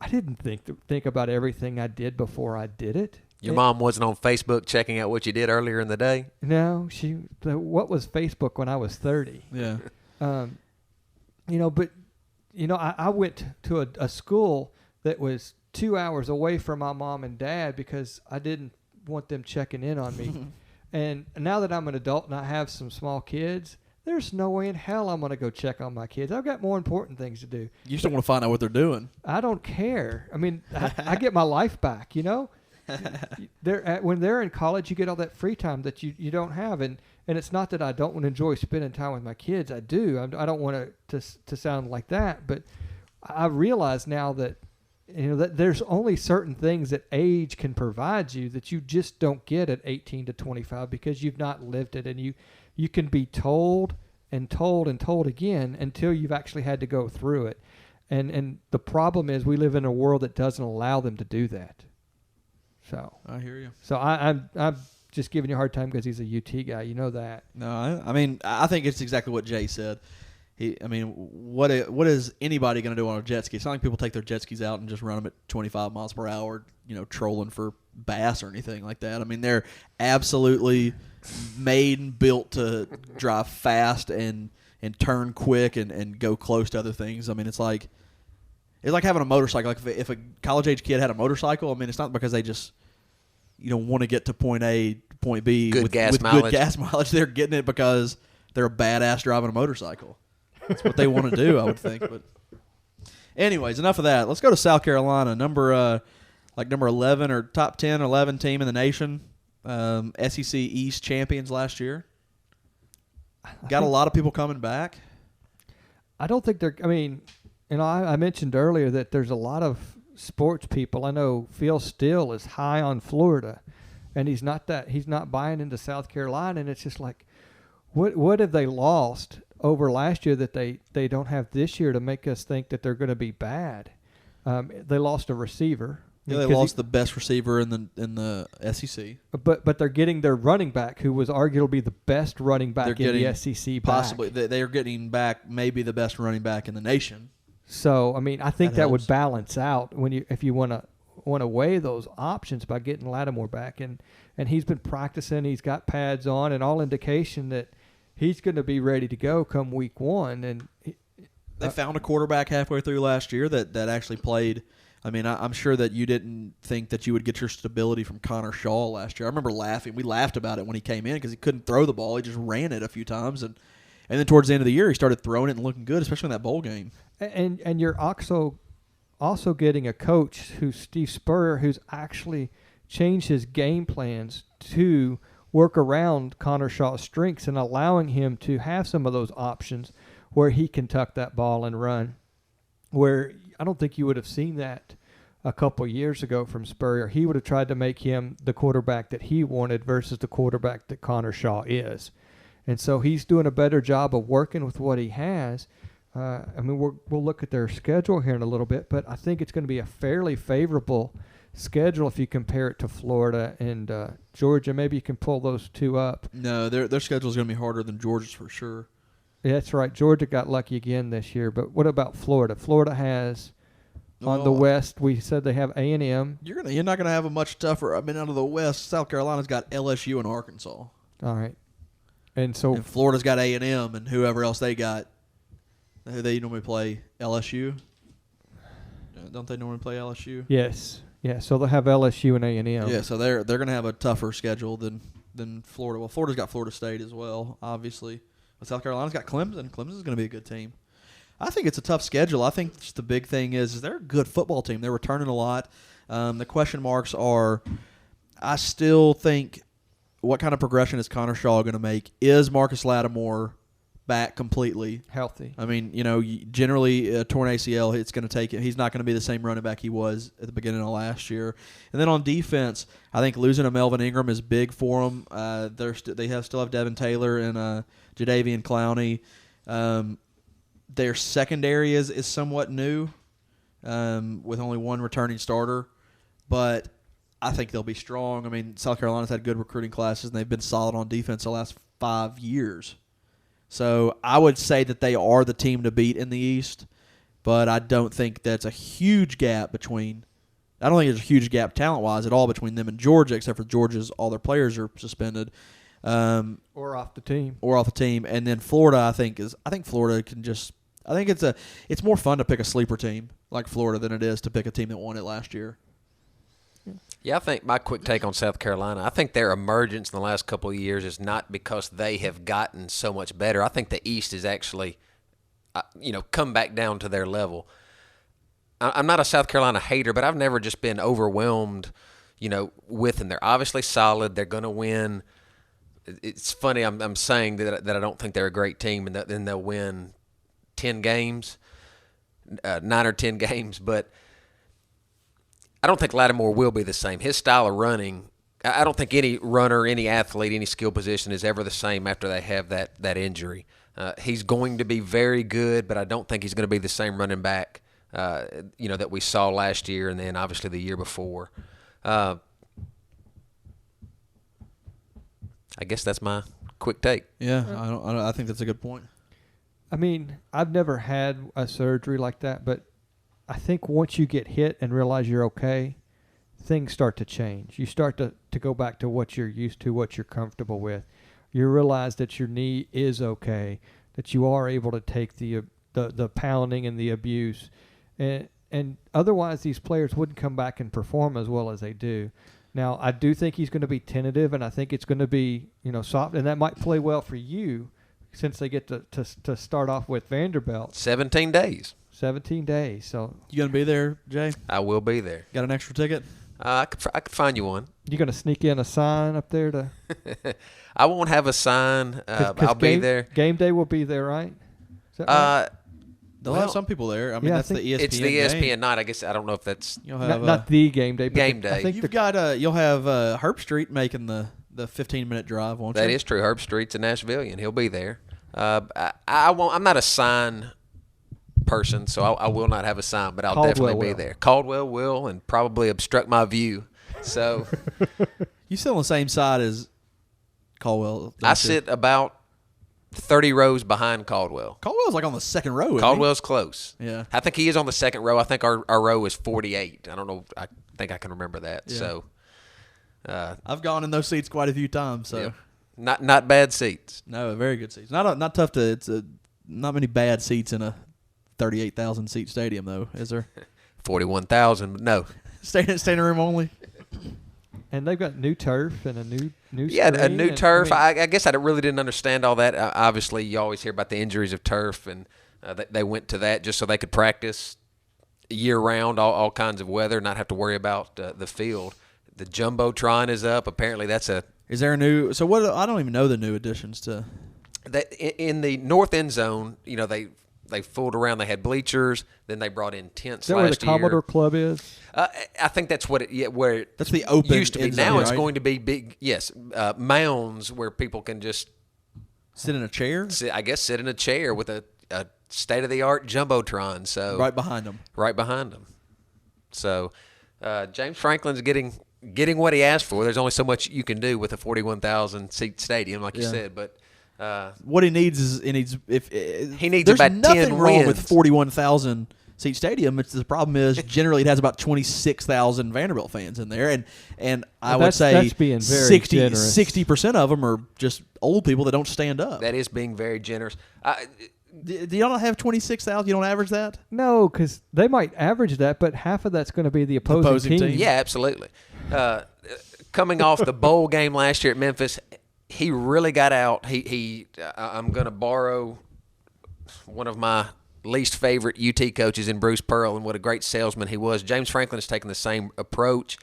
I didn't think about everything I did before I did it. Your mom wasn't on Facebook checking out what you did earlier in the day? No, what was Facebook when I was 30? Yeah. But I went to a school that was 2 hours away from my mom and dad because I didn't want them checking in on me. And now that I'm an adult and I have some small kids, there's no way in hell I'm going to go check on my kids. I've got more important things to do. You just don't want to find out what they're doing. I don't care. I get my life back, when they're in college, you get all that free time that you don't have. And it's not that I don't want to enjoy spending time with my kids. I do. I don't want to sound like that. But I realize now that, that there's only certain things that age can provide you that you just don't get at 18 to 25 because you've not lived it. And you can be told and told and told again until you've actually had to go through it. And the problem is we live in a world that doesn't allow them to do that. So I hear you. So I'm just giving you a hard time because he's a UT guy. You know that. No, I think it's exactly what Jay said. What is anybody going to do on a jet ski? It's not like people take their jet skis out and just run them at 25 miles per hour, trolling for bass or anything like that. They're absolutely made and built to drive fast and turn quick and go close to other things. It's like having a motorcycle. Like if a college age kid had a motorcycle, it's not because they just want to get to point A to point B with gas mileage. They're getting it because they're a badass driving a motorcycle. That's what they want to do, I would think. But anyways, enough of that. Let's go to South Carolina. Number like number 11 or top 10 or 11 team in the nation. SEC East champions last year. Got a lot of people coming back. I don't think they're. I mean, I mentioned earlier that there's a lot of sports people. I know Phil Steele is high on Florida, and he's not buying into South Carolina. And it's just like, what have they lost over last year that they don't have this year to make us think that they're going to be bad? They lost a receiver. Yeah, they lost the best receiver in the SEC. But they're getting their running back, who was arguably the best running back in the SEC. Possibly, they are getting back maybe the best running back in the nation. So I mean, I think that would balance out if you want to weigh those options by getting Lattimore back, and he's been practicing. He's got pads on, and all indication that he's going to be ready to go come week 1. And they found a quarterback halfway through last year that actually played. I mean, I'm sure that you didn't think that you would get your stability from Connor Shaw last year. I remember laughing. We laughed about it when he came in because he couldn't throw the ball. He just ran it a few times, and then towards the end of the year, he started throwing it and looking good, especially in that bowl game. And you're also getting a coach who's Steve Spurrier, who's actually changed his game plans to work around Connor Shaw's strengths and allowing him to have some of those options where he can tuck that ball and run, where I don't think you would have seen that a couple years ago from Spurrier. He would have tried to make him the quarterback that he wanted versus the quarterback that Connor Shaw is. And so he's doing a better job of working with what he has. I mean, we'll look at their schedule here in a little bit, but I think it's going to be a fairly favorable schedule if you compare it to Florida and Georgia. Maybe you can pull those two up. No, their schedule is going to be harder than Georgia's for sure. Yeah, that's right. Georgia got lucky again this year, but what about Florida? Florida has on the West. We said they have A&M. You're not gonna have a much tougher. I mean, out of the West, South Carolina's got LSU and Arkansas. All right, and Florida's got A&M and whoever else they got. They normally play LSU. Don't they normally play LSU? Yes. Yeah. So they'll have LSU and A&M. Yeah. So they're gonna have a tougher schedule than Florida. Well, Florida's got Florida State as well, obviously. South Carolina's got Clemson. Clemson's going to be a good team. I think it's a tough schedule. I think just the big thing is they're a good football team. They're returning a lot. The question marks are, I still think, what kind of progression is Connor Shaw going to make? Is Marcus Lattimore back completely healthy? I mean, generally a torn ACL, it's going to take it. He's not going to be the same running back he was at the beginning of last year. And then on defense, I think losing a Melvin Ingram is big for them. They still have Devin Taylor and Jadeveon Clowney. Their secondary is somewhat new, with only one returning starter, but I think they'll be strong. I mean, South Carolina's had good recruiting classes, and they've been solid on defense the last 5 years. So I would say that they are the team to beat in the East, but I don't think that's a huge gap between – I don't think there's a huge gap talent-wise at all between them and Georgia, except for Georgia's all their players are suspended. Or off the team. And then Florida, I think Florida can just – I think it's more fun to pick a sleeper team like Florida than it is to pick a team that won it last year. Yeah, I think my quick take on South Carolina, I think their emergence in the last couple of years is not because they have gotten so much better. I think the East is actually, come back down to their level. I'm not a South Carolina hater, but I've never just been overwhelmed, with them. They're obviously solid. They're going to win. It's funny, I'm saying that I don't think they're a great team, and then they'll win 10 games, 9 or 10 games, but I don't think Lattimore will be the same. His style of running, I don't think any runner, any athlete, any skill position is ever the same after they have that injury. He's going to be very good, but I don't think he's going to be the same running back, that we saw last year and then obviously the year before. I guess that's my quick take. Yeah, I think that's a good point. I mean, I've never had a surgery like that, but I think once you get hit and realize you're okay, things start to change. You start to go back to what you're used to, what you're comfortable with. You realize that your knee is okay, that you are able to take the pounding and the abuse. And otherwise these players wouldn't come back and perform as well as they do. Now, I do think he's going to be tentative, and I think it's going to be, soft, and that might play well for you since they get to start off with Vanderbilt. 17 days. 17 days. So you going to be there, Jay? I will be there. Got an extra ticket? I could find you one. You gonna sneak in a sign up there to? I won't have a sign. 'Cause I'll be there. Game day will be there, right? Is that right? They'll have some people there. I mean, Yeah, I that's the think- ESPN. It's the ESPN game. night. I guess I don't know if that's. You'll have not the game day. But Game I day. think you've got you'll have Herb Street making the 15-minute drive, won't you? That is true. Herb Street's a Nashvilleian. He'll be there. I won't. I'm not a sign person, so I will not have a sign, but I'll Caldwell definitely be will. there. Caldwell will, and probably obstruct my view. So You sit on the same side as Caldwell. don't I you? sit about 30 rows behind Caldwell. Caldwell's like on the second row. Isn't he? Caldwell's close. Yeah. I think he is on the second row. I think our row is 48. I don't know. I think I can remember that. Yeah. So I've gone in those seats quite a few times. So yeah. Not bad seats. no, very good seats. Not tough to. It's not many bad seats in a 38,000 seat stadium though, is there? 41,000. No. Standing room only. And they've got new turf and a new Yeah, a screen new and, turf. I mean, I guess I really didn't understand all that. Obviously, you always hear about the injuries of turf, and they went to that just so they could practice year round, all kinds of weather, not have to worry about the field. The Jumbotron is up. Apparently, that's a Is there a new? So what? I don't even know the new additions to. that in the north end zone. You know, they fooled around. They had bleachers. Then they brought in tents is that where the last year. Commodore Club is? I think that's what where it That's the open used to be. end zone, Now it's right? going to be big. Yes, mounds where people can just Sit in a chair I guess sit in a chair with a state of the art jumbotron. So right behind them. right behind them. So James Franklin's getting what he asked for. There's only so much you can do with a 41,000 seat stadium, like you Yeah. said. But What he needs is He needs there's about nothing 10 wrong with wins. 41,000 seat stadium. The problem is generally it has about 26,000 Vanderbilt fans in there, and I Well, would say that's being very generous. 60% of them are just old people that don't stand up. that is being very generous. Do y'all not have 26,000? You don't average that? No, because they might average that, but half of that's going to be the opposing team. Yeah, absolutely. Coming off the bowl game last year at Memphis, he really got out. I'm going to borrow one of my least favorite UT coaches in Bruce Pearl, and what a great salesman he was. James Franklin has taken the same approach.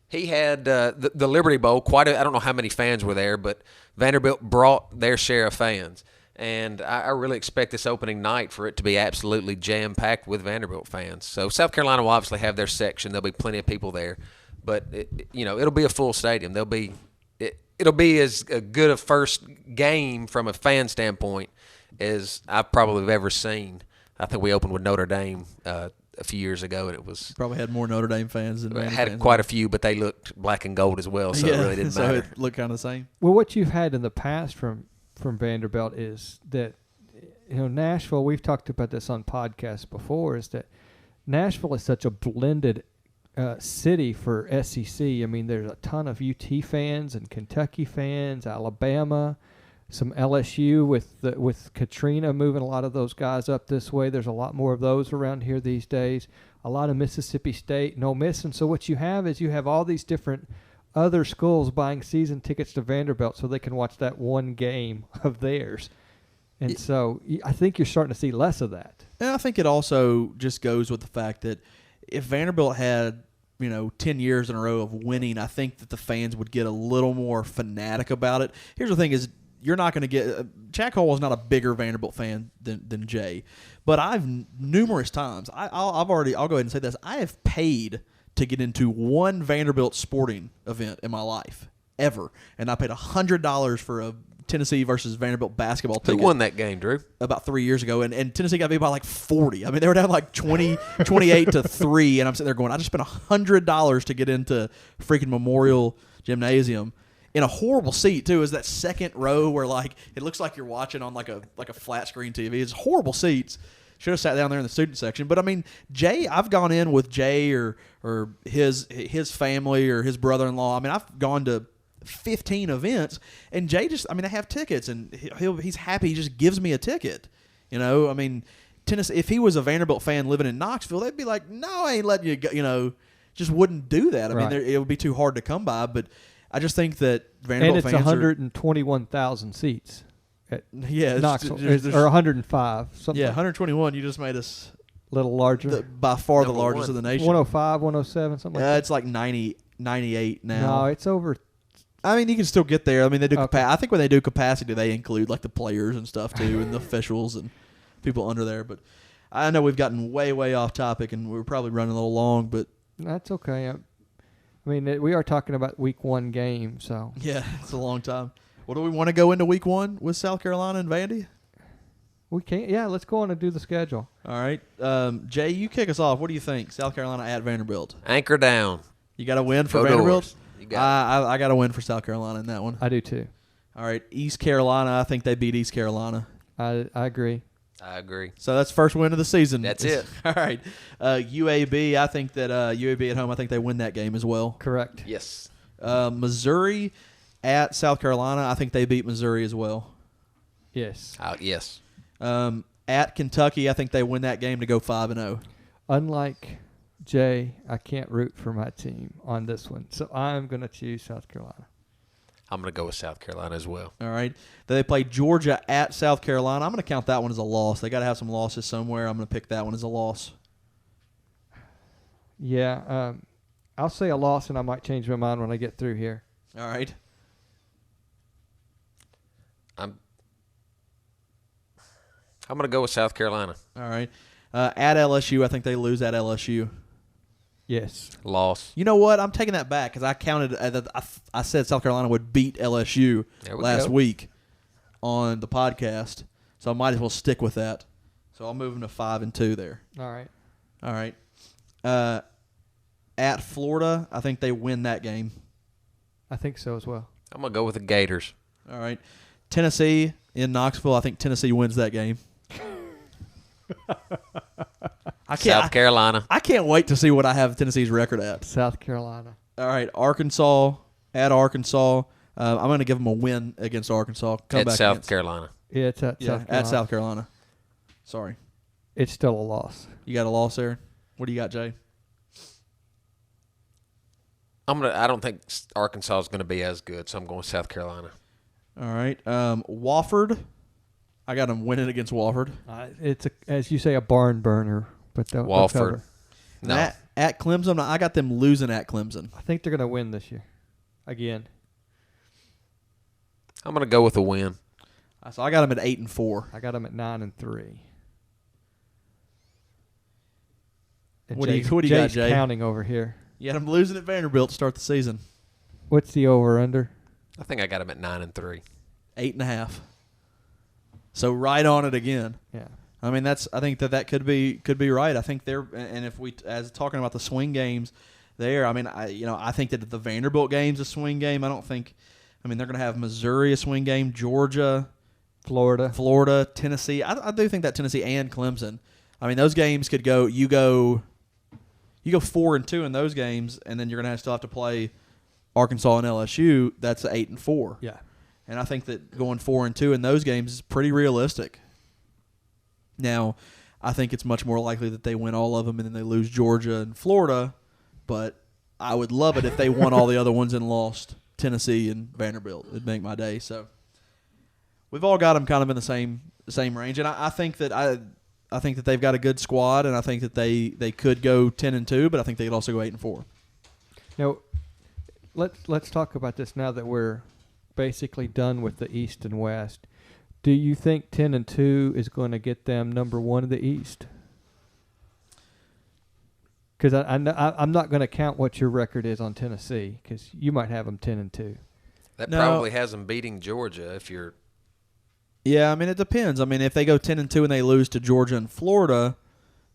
He had the Liberty Bowl. I don't know how many fans were there, but Vanderbilt brought their share of fans. And I really expect this opening night for it to be absolutely jam-packed with Vanderbilt fans. So South Carolina will obviously have their section. There'll be plenty of people there. But, it'll be a full stadium. It'll be as good a first game from a fan standpoint as I probably have ever seen. I think we opened with Notre Dame a few years ago, and it was Probably had more Notre Dame fans than Vandy had fans. quite a few, but they looked black and gold as well, so it really didn't so matter. it looked kind of the same. Well, what you've had in the past from Vanderbilt is that, Nashville, we've talked about this on podcasts before, is that Nashville is such a blended city for SEC. I mean, there's a ton of UT fans and Kentucky fans, Alabama, some LSU with Katrina moving a lot of those guys up this way. There's a lot more of those around here these days. A lot of Mississippi State and Ole Miss. And so what you have is you have all these different other schools buying season tickets to Vanderbilt so they can watch that one game of theirs. And so I think you're starting to see less of that. And I think it also just goes with the fact that if Vanderbilt had, 10 years in a row of winning, I think that the fans would get a little more fanatic about it. Here's the thing is, you're not going to get Jack Hall is not a bigger Vanderbilt fan than Jay, but I've numerous times I'll go ahead and say this, I have paid to get into one Vanderbilt sporting event in my life ever, and I paid $100 for a Tennessee versus Vanderbilt basketball Who ticket. won that game, Drew? About 3 years ago, and Tennessee got beat by like 40. I mean, they were down like 28 to 3, and I'm sitting there going, I just spent $100 to get into freaking Memorial Gymnasium in a horrible seat too. Is that second row where like it looks like you're watching on like a flat screen TV. It's horrible seats. Should have sat down there in the student section. But I mean, Jay, I've gone in with Jay or his family or his brother-in-law. I mean, I've gone to 15 events, and Jay I have tickets, and he's happy. He just gives me a ticket. I mean, Tennessee. If he was a Vanderbilt fan living in Knoxville, they'd be like, "No, I ain't letting you go." Just wouldn't do that. I mean, it would be too hard to come by. But I just think that Vanderbilt and it's fans 121,000 seats at yeah, Knoxville, there's or 105. Something yeah, like 121. You just made us little larger. By far the Number largest one. of the nation. 105, 107, something like that. It's like 90, 98 now. No, it's over. I mean, you can still get there. I mean, they do. Okay. I think when they do capacity, they include like the players and stuff too, and the officials and people under there. But I know we've gotten way, way off topic, and we're probably running a little long. But That's okay. I mean, we are talking about week 1 game, so. yeah, it's a long time. Well, do we want to go into week 1 with South Carolina and Vandy? We can't. Yeah, let's go on and do the schedule. All right, Jay, you kick us off. What do you think? South Carolina at Vanderbilt. Anchor down. You got a win for Go Vanderbilt. Doors. You got I got a win for South Carolina in that one. I do too. All right, East Carolina. I think they beat East Carolina. I agree. I agree. So that's first win of the season. That's it. All right. UAB, I think that UAB at home, I think they win that game as well. Correct. Yes. Missouri at South Carolina, I think they beat Missouri as well. Yes. Yes. At Kentucky, I think they win that game to go 5-0. Unlike Jay, I can't root for my team on this one, so I'm going to choose South Carolina. I'm going to go with South Carolina as well. All right. Then they play Georgia at South Carolina. I'm going to count that one as a loss. They got to have some losses somewhere. I'm going to pick that one as a loss. Yeah, I'll say a loss, and I might change my mind when I get through here. All right. I'm going to go with South Carolina. All right. At LSU, I think they lose at LSU. Yes. Loss. You know what? I'm taking that back because I counted. I said South Carolina would beat LSU There we last go. week on the podcast, so I might as well stick with that. So I'll move them to 5-2 there. All right. All right. At Florida, I think they win that game. I think so as well. I'm going to go with the Gators. All right. Tennessee in Knoxville, I think Tennessee wins that game. South Carolina. I can't wait to see what I have Tennessee's record at. South Carolina. All right, Arkansas at Arkansas. I'm going to give them a win against Arkansas. Come At back South against, Carolina. Yeah, it's at yeah, South Carolina. at South Carolina. Sorry, It's still a loss. you got a loss there. What do you got, Jay? I don't think Arkansas is going to be as good, so I'm going with South Carolina. All right, Wofford. I got them winning against Wofford. It's as you say, a barn burner, but they'll Wofford. And cover. No. At Clemson, I got them losing at Clemson. I think they're going to win this year, again. I'm going to go with a win. So I got them at 8-4. I got them at 9-3. And What do you Jay's- got, Jay's Jay? counting over here. You got them losing at Vanderbilt to start the season. What's the over/under? I think I got them at 9-3. 8.5. So right on it again. Yeah. I mean, I think that could be right. I think they're, and if we, as talking about the swing games there, I mean, I think that the Vanderbilt game's a swing game. I mean, they're going to have Missouri a swing game, Georgia, Florida. Tennessee. I do think that Tennessee and Clemson. I mean, those games could go. You go 4-2 in those games, and then you're going to still have to play Arkansas and LSU. That's 8-4. Yeah. And I think that going 4-2 in those games is pretty realistic. Now, I think it's much more likely that they win all of them and then they lose Georgia and Florida. But I would love it if they won all the other ones and lost Tennessee and Vanderbilt. It'd make my day. So we've all got them kind of in the same range, and I think that I think that they've got a good squad, and I think that they could go 10-2, but I think they could also go 8-4. Now, let's talk about this now that we're basically done with the East and West. Do you think 10-2 is going to get them number one in the East? Because I'm not going to count what your record is on Tennessee, because you might have them 10-2. That No. probably has them beating Georgia if you're. Yeah, I mean, it depends. I mean, if they go 10-2 and they lose to Georgia and Florida,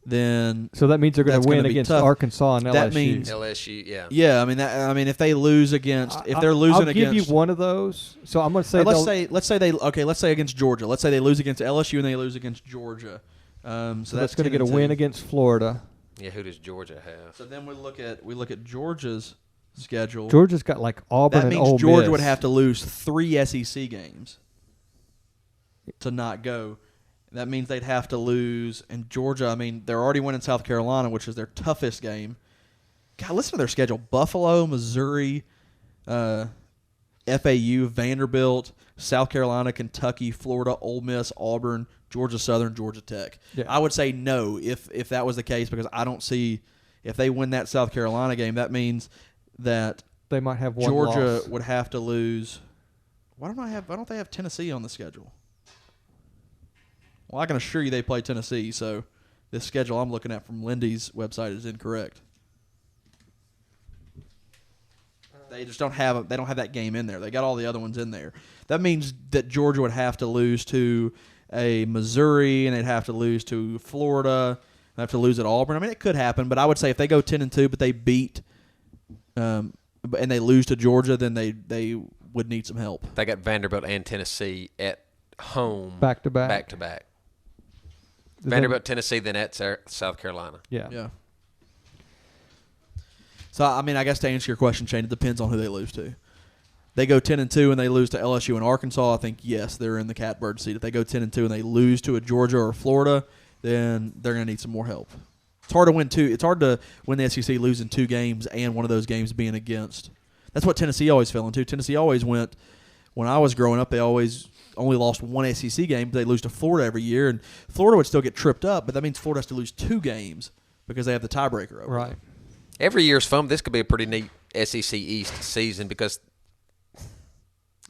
then So that means they're going That's to win gonna be against tough. Arkansas and LSU. That means- LSU, yeah. yeah, I mean, if they lose against, if they're losing I'll against, give you one of those. So I'm going to say let's say against Georgia. Let's say they lose against LSU and they lose against Georgia. So that's going to get a 10-2. win against Florida. Yeah, who does Georgia have? So then we look at Georgia's schedule. Georgia's got like Auburn That and means Ole Georgia Miss. would have to lose 3 SEC games to not go. That means they'd have to lose. And Georgia, I mean, they're already winning South Carolina, which is their toughest game. God, listen to their schedule: Buffalo, Missouri, FAU, Vanderbilt, South Carolina, Kentucky, Florida, Ole Miss, Auburn, Georgia Southern, Georgia Tech. Yeah. I would say no if that was the case, because I don't see if they win that South Carolina game, that means that They might have one Georgia loss. would have to lose. Why don't they have Tennessee on the schedule? Well, I can assure you they play Tennessee, so this schedule I'm looking at from Lindy's website is incorrect. They just don't have that game in there. They got all the other ones in there. That means that Georgia would have to lose to a Missouri, and they'd have to lose to Florida, and have to lose at Auburn. I mean, it could happen, but I would say if they go 10-2, but they beat, and they lose to Georgia, then they would need some help. They got Vanderbilt and Tennessee at home. Back to back. Back to back. Vanderbilt, Tennessee, then at South Carolina. Yeah. Yeah. So, I mean, I guess to answer your question, Shane, it depends on who they lose to. They go 10-2 and they lose to LSU and Arkansas, I think, yes, they're in the catbird seat. If they go 10-2 and they lose to a Georgia or Florida, then they're going to need some more help. It's hard to win the SEC losing 2 games and one of those games being against. That's what Tennessee always fell into. Tennessee always went, when I was growing up, they always only lost one SEC game, but they lose to Florida every year. And Florida would still get tripped up, but that means Florida has to lose 2 games because they have the tiebreaker over Right. them. Every year's fun. This could be a pretty neat SEC East season because,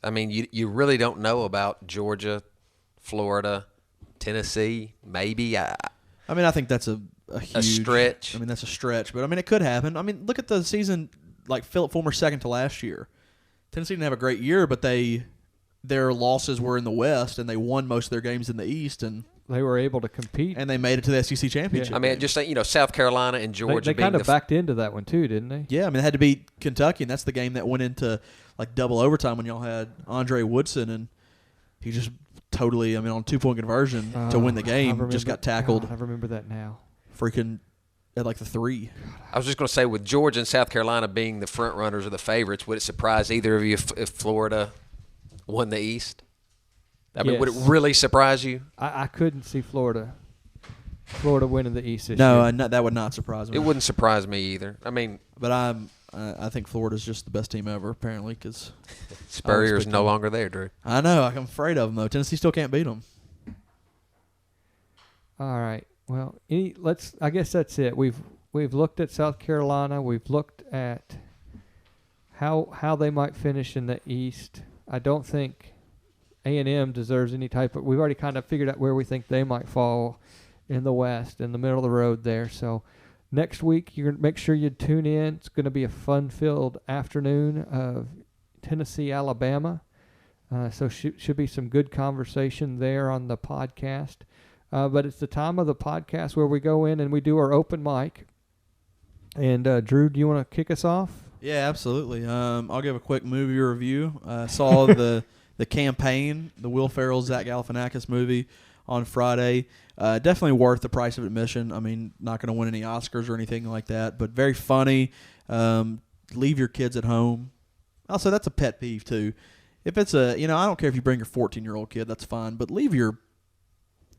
I mean, you really don't know about Georgia, Florida, Tennessee, maybe. I mean, I think that's a huge stretch. I mean, that's a stretch, but I mean, it could happen. I mean, look at the season. Like Philip Fulmer second to last year. Tennessee didn't have a great year, but their losses were in the West, and they won most of their games in the East, and They were able to compete. they made it to the SEC championship. I mean, game. just say, South Carolina and Georgia. They kind of backed into that one too, didn't they? Yeah, I mean, they had to beat Kentucky, and that's the game that went into like double overtime when y'all had Andre Woodson, and he just totally, I mean, on 2-point conversion to win the game, just got tackled. God, I remember that now. Freaking at like the 3. I was just going to say, with Georgia and South Carolina being the front runners or the favorites, would it surprise either of you if Florida won the East? I mean, would it Yes. really surprise you? I couldn't see Florida winning the East this No, year. that would not surprise me. It wouldn't surprise me either. I mean, But I think Florida's just the best team ever, apparently, because Spurrier's no longer there, Drew. I know. I'm afraid of them, though. Tennessee still can't beat them. All right. Well, I guess that's it. We've looked at South Carolina. We've looked at how they might finish in the East. I don't think A&M deserves any type of. We've already kind of figured out where we think they might fall in the West, in the middle of the road there. So next week, you're gonna make sure you tune in. It's going to be a fun-filled afternoon of Tennessee, Alabama. So should be some good conversation there on the podcast. But it's the time of the podcast where we go in and we do our open mic. And Drew, do you want to kick us off? Yeah, absolutely. I'll give a quick movie review. Saw the Campaign, the Will Ferrell, Zach Galifianakis movie on Friday. Definitely worth the price of admission. I mean, not going to win any Oscars or anything like that, but very funny. Leave your kids at home. Also, that's a pet peeve too. If it's I don't care if you bring your 14-year-old kid, that's fine, but leave your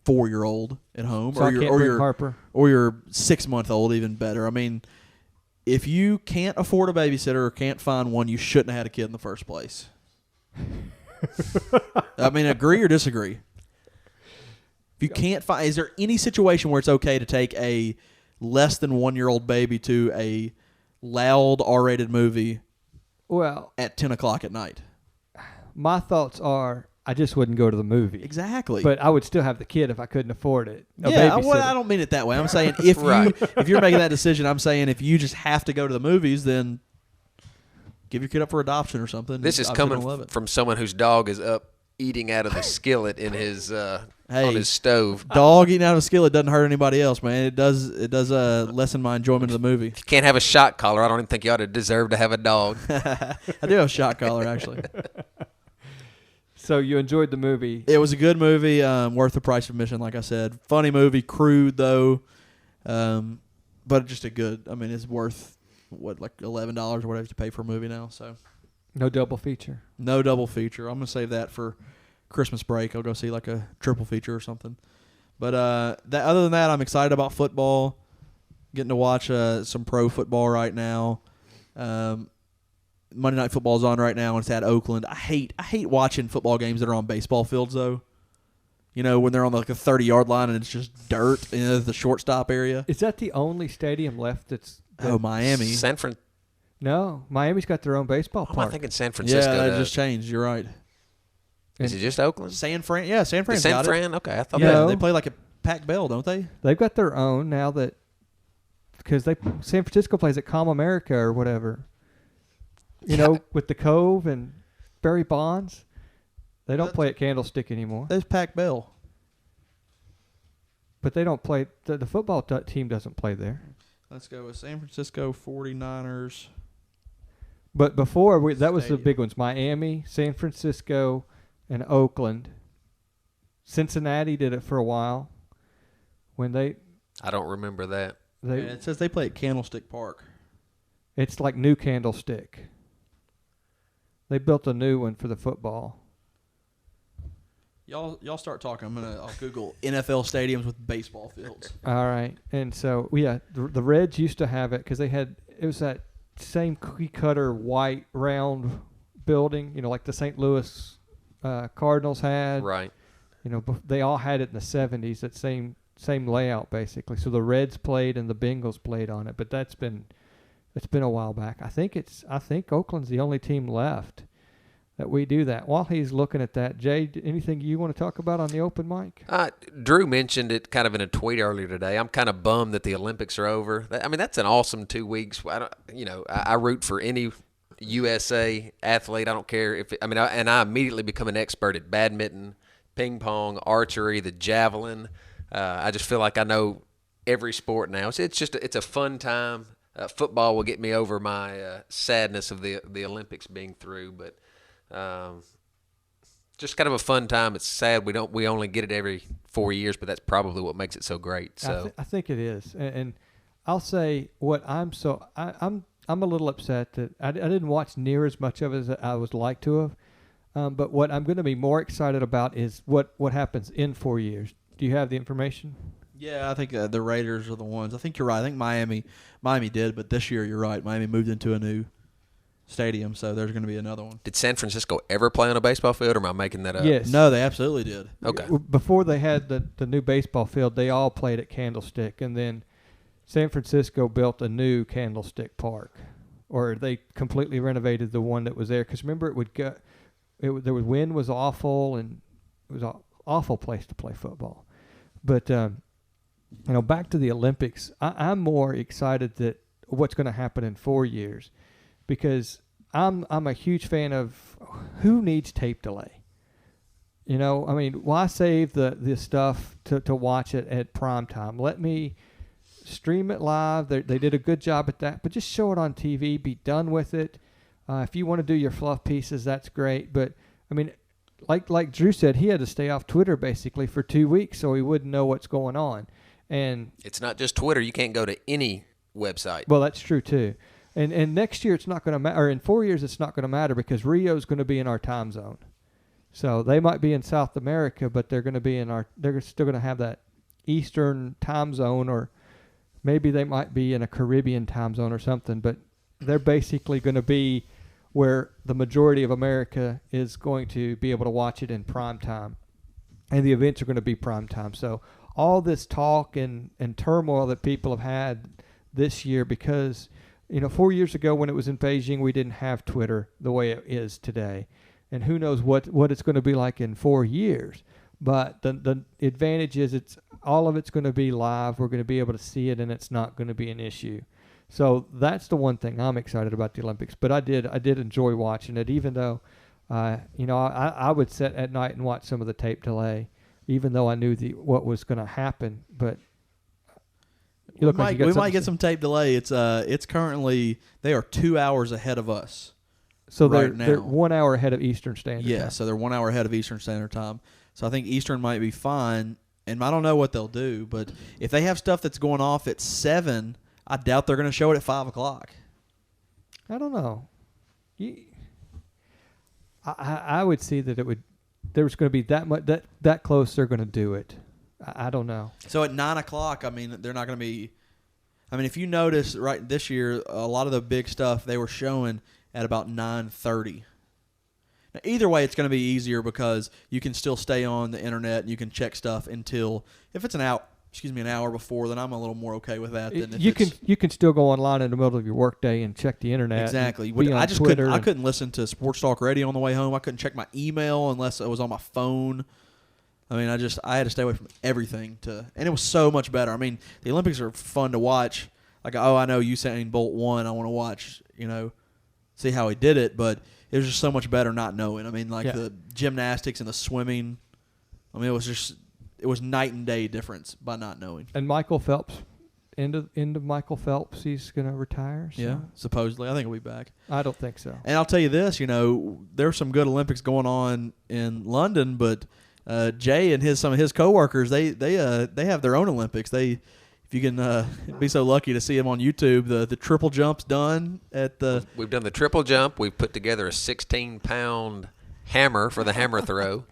4-year-old at home, So I can't bring Harper. or your 6-month-old, even better. I mean, if you can't afford a babysitter or can't find one, you shouldn't have had a kid in the first place. I mean, agree or disagree? If you can't find, is there any situation where it's okay to take a less than 1-year-old baby to a loud R-rated movie Well, at 10 o'clock at night? my thoughts are I just wouldn't go to the movie. Exactly. But I would still have the kid if I couldn't afford it. A Yeah, babysitter. well, I don't mean it that way. I'm saying if Right. if you're making that decision, I'm saying if you just have to go to the movies, then give your kid up for adoption or something. This is Obviously coming don't love it. from someone whose dog is up eating out of the skillet in his on Hey. his stove. Dog eating out of a skillet doesn't hurt anybody else, man. It does lessen my enjoyment of the movie. If you can't have a shot collar, I don't even think you ought to deserve to have a dog. I do have a shot collar, actually. So you enjoyed the movie. It was a good movie, worth the price of admission, like I said. Funny movie, crude though, but just a good. I mean, it's worth like $11 or whatever to pay for a movie now. So No double feature. no double feature. I'm gonna save that for Christmas break. I'll go see like a triple feature or something. But other than that, I'm excited about football. Getting to watch some pro football right now. Monday Night Football's on right now, and it's at Oakland. I hate watching football games that are on baseball fields, though. You know, when they're on like a 30-yard line and it's just dirt in the shortstop area. Is that the only stadium left Miami. San Fran. No, Miami's got their own baseball Am park. I thinking San Francisco? Yeah, that does. just changed. You're right. Is it just Oakland? San Fran's got San it. Fran? Okay, I thought Yeah, No. they play like a Pac Bell, don't they? They've got their own now that because San Francisco plays at Com America or whatever. You know, with the Cove and Barry Bonds, they don't play at Candlestick anymore. There's Pac Bell. But they don't play. The football team doesn't play there. Let's go with San Francisco 49ers. But before that was the Stadium. big ones: Miami, San Francisco, and Oakland. Cincinnati did it for a while. When I don't remember that. It says they play at Candlestick Park. It's like New Candlestick. They built a new one for the football. Y'all start talking. I'll Google NFL stadiums with baseball fields. All right, and so the Reds used to have it because it was that same cookie cutter white round building, you know, like the St. Louis Cardinals had. Right. You know, they all had it in the 70s. That same layout basically. So the Reds played and the Bengals played on it, but it's been a while back. I think Oakland's the only team left that we do that. While he's looking at that, Jay, anything you want to talk about on the open mic? Drew mentioned it kind of in a tweet earlier today. I'm kind of bummed that the Olympics are over. I mean, that's an awesome 2 weeks. I root for any USA athlete. I don't care and I immediately become an expert at badminton, ping pong, archery, the javelin. I just feel like I know every sport now. It's a fun time. Football will get me over my sadness of the Olympics being through, but just kind of a fun time. It's sad we only get it every 4 years, but that's probably what makes it so great. So I think it is, and I'll say what I'm a little upset that I didn't watch near as much of it as I would like to have. But what I'm going to be more excited about is what happens in 4 years. Do you have the information? Yeah, I think the Raiders are the ones. I think you're right. I think Miami did, but this year you're right. Miami moved into a new stadium, so there's going to be another one. did San Francisco ever play on a baseball field, or am I making that up? Yes. No, they absolutely did. Okay. Before they had the new baseball field, they all played at Candlestick, and then San Francisco built a new Candlestick Park, or they completely renovated the one that was there. Because remember, the wind was awful, and it was an awful place to play football. But back to the Olympics, I'm more excited that what's going to happen in 4 years, because I'm a huge fan of who needs tape delay. You know, I mean, why save the stuff to watch it at prime time? Let me stream it live. They did a good job at that, but just show it on TV. Be done with it. If you want to do your fluff pieces, that's great. But I mean, like Drew said, he had to stay off Twitter basically for 2 weeks so he wouldn't know what's going on. And It's not just Twitter. You can't go to any website. well, that's true too. And next year it's not going to matter. Or in 4 years it's not going to matter because Rio's going to be in our time zone. So they might be in South America, but they're going to be they're still going to have that Eastern time zone, or maybe they might be in a Caribbean time zone or something. But they're basically going to be where the majority of America is going to be able to watch it in prime time. And the events are going to be prime time. So all this talk and turmoil that people have had this year, because 4 years ago when it was in Beijing, we didn't have Twitter the way it is today. And who knows what it's going to be like in 4 years. But the advantage is all of it's going to be live. We're going to be able to see it, and it's not going to be an issue. So that's the one thing I'm excited about the Olympics. But I did enjoy watching it, even though, I would sit at night and watch some of the tape delay, even though I knew what was going to happen. But we might get some tape delay. It's currently they are 2 hours ahead of us. So they're 1 hour ahead of Eastern Standard Time. Yeah, so they're 1 hour ahead of Eastern Standard Time. So I think Eastern might be fine, and I don't know what they'll do. But if they have stuff that's going off at 7, I doubt they're going to show it at 5 o'clock. I don't know. I would see that there was going to be that close. They're going to do it. I don't know. So at 9 o'clock, I mean, they're not going to be. I mean, if you notice, right this year, a lot of the big stuff they were showing at about 9:30. Now, either way, it's going to be easier because you can still stay on the internet and you can check stuff until if it's an hour before, then I'm a little more okay with that. Than if you can still go online in the middle of your workday and check the internet. Exactly. Be on I just Twitter couldn't listen to Sports Talk Radio on the way home. I couldn't check my email unless it was on my phone. I mean, I had to stay away from everything and it was so much better. I mean, the Olympics are fun to watch. Like, I know Usain Bolt won. I want to watch, see how he did it, but it was just so much better not knowing. I mean, the gymnastics and the swimming. I mean, it was night and day difference by not knowing. And Michael Phelps, end of Michael Phelps, he's going to retire. So. Yeah, supposedly. I think he'll be back. I don't think so. And I'll tell you this, there's some good Olympics going on in London, but Jay and some of his coworkers, they have their own Olympics. If you can be so lucky to see them on YouTube, the triple jump's done at the. We've done the triple jump. We've put together a 16-pound hammer for the hammer throw.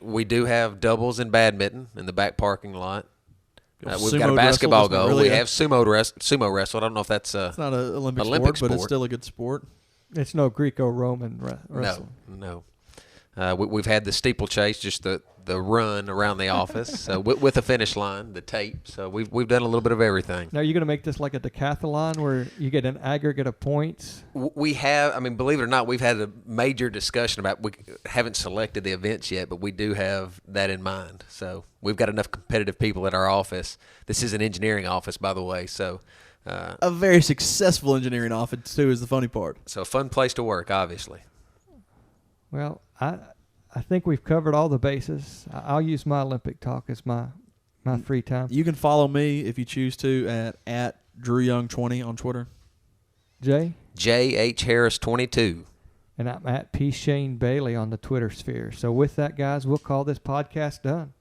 We do have doubles in badminton in the back parking lot. We've got a basketball goal. Really we have sumo wrestle. I don't know if that's it's not an Olympic sport, but it's still a good sport. It's no Greco-Roman wrestling. No. We've had the steeplechase, just the run around the office, so with a finish line, the tape. So we've done a little bit of everything. Now, are you going to make this like a decathlon where you get an aggregate of points? We have. I mean, believe it or not, we've had a major discussion about. We haven't selected the events yet, but we do have that in mind. So we've got enough competitive people at our office. This is an engineering office, by the way. So a very successful engineering office too is the funny part. So a fun place to work, obviously. Well, I think we've covered all the bases. I'll use my Olympic talk as my free time. You can follow me if you choose to at DrewYoung20 on Twitter. Jay? J.H. Harris 22. And I'm at P. Shane Bailey on the Twitter sphere. So with that, guys, we'll call this podcast done.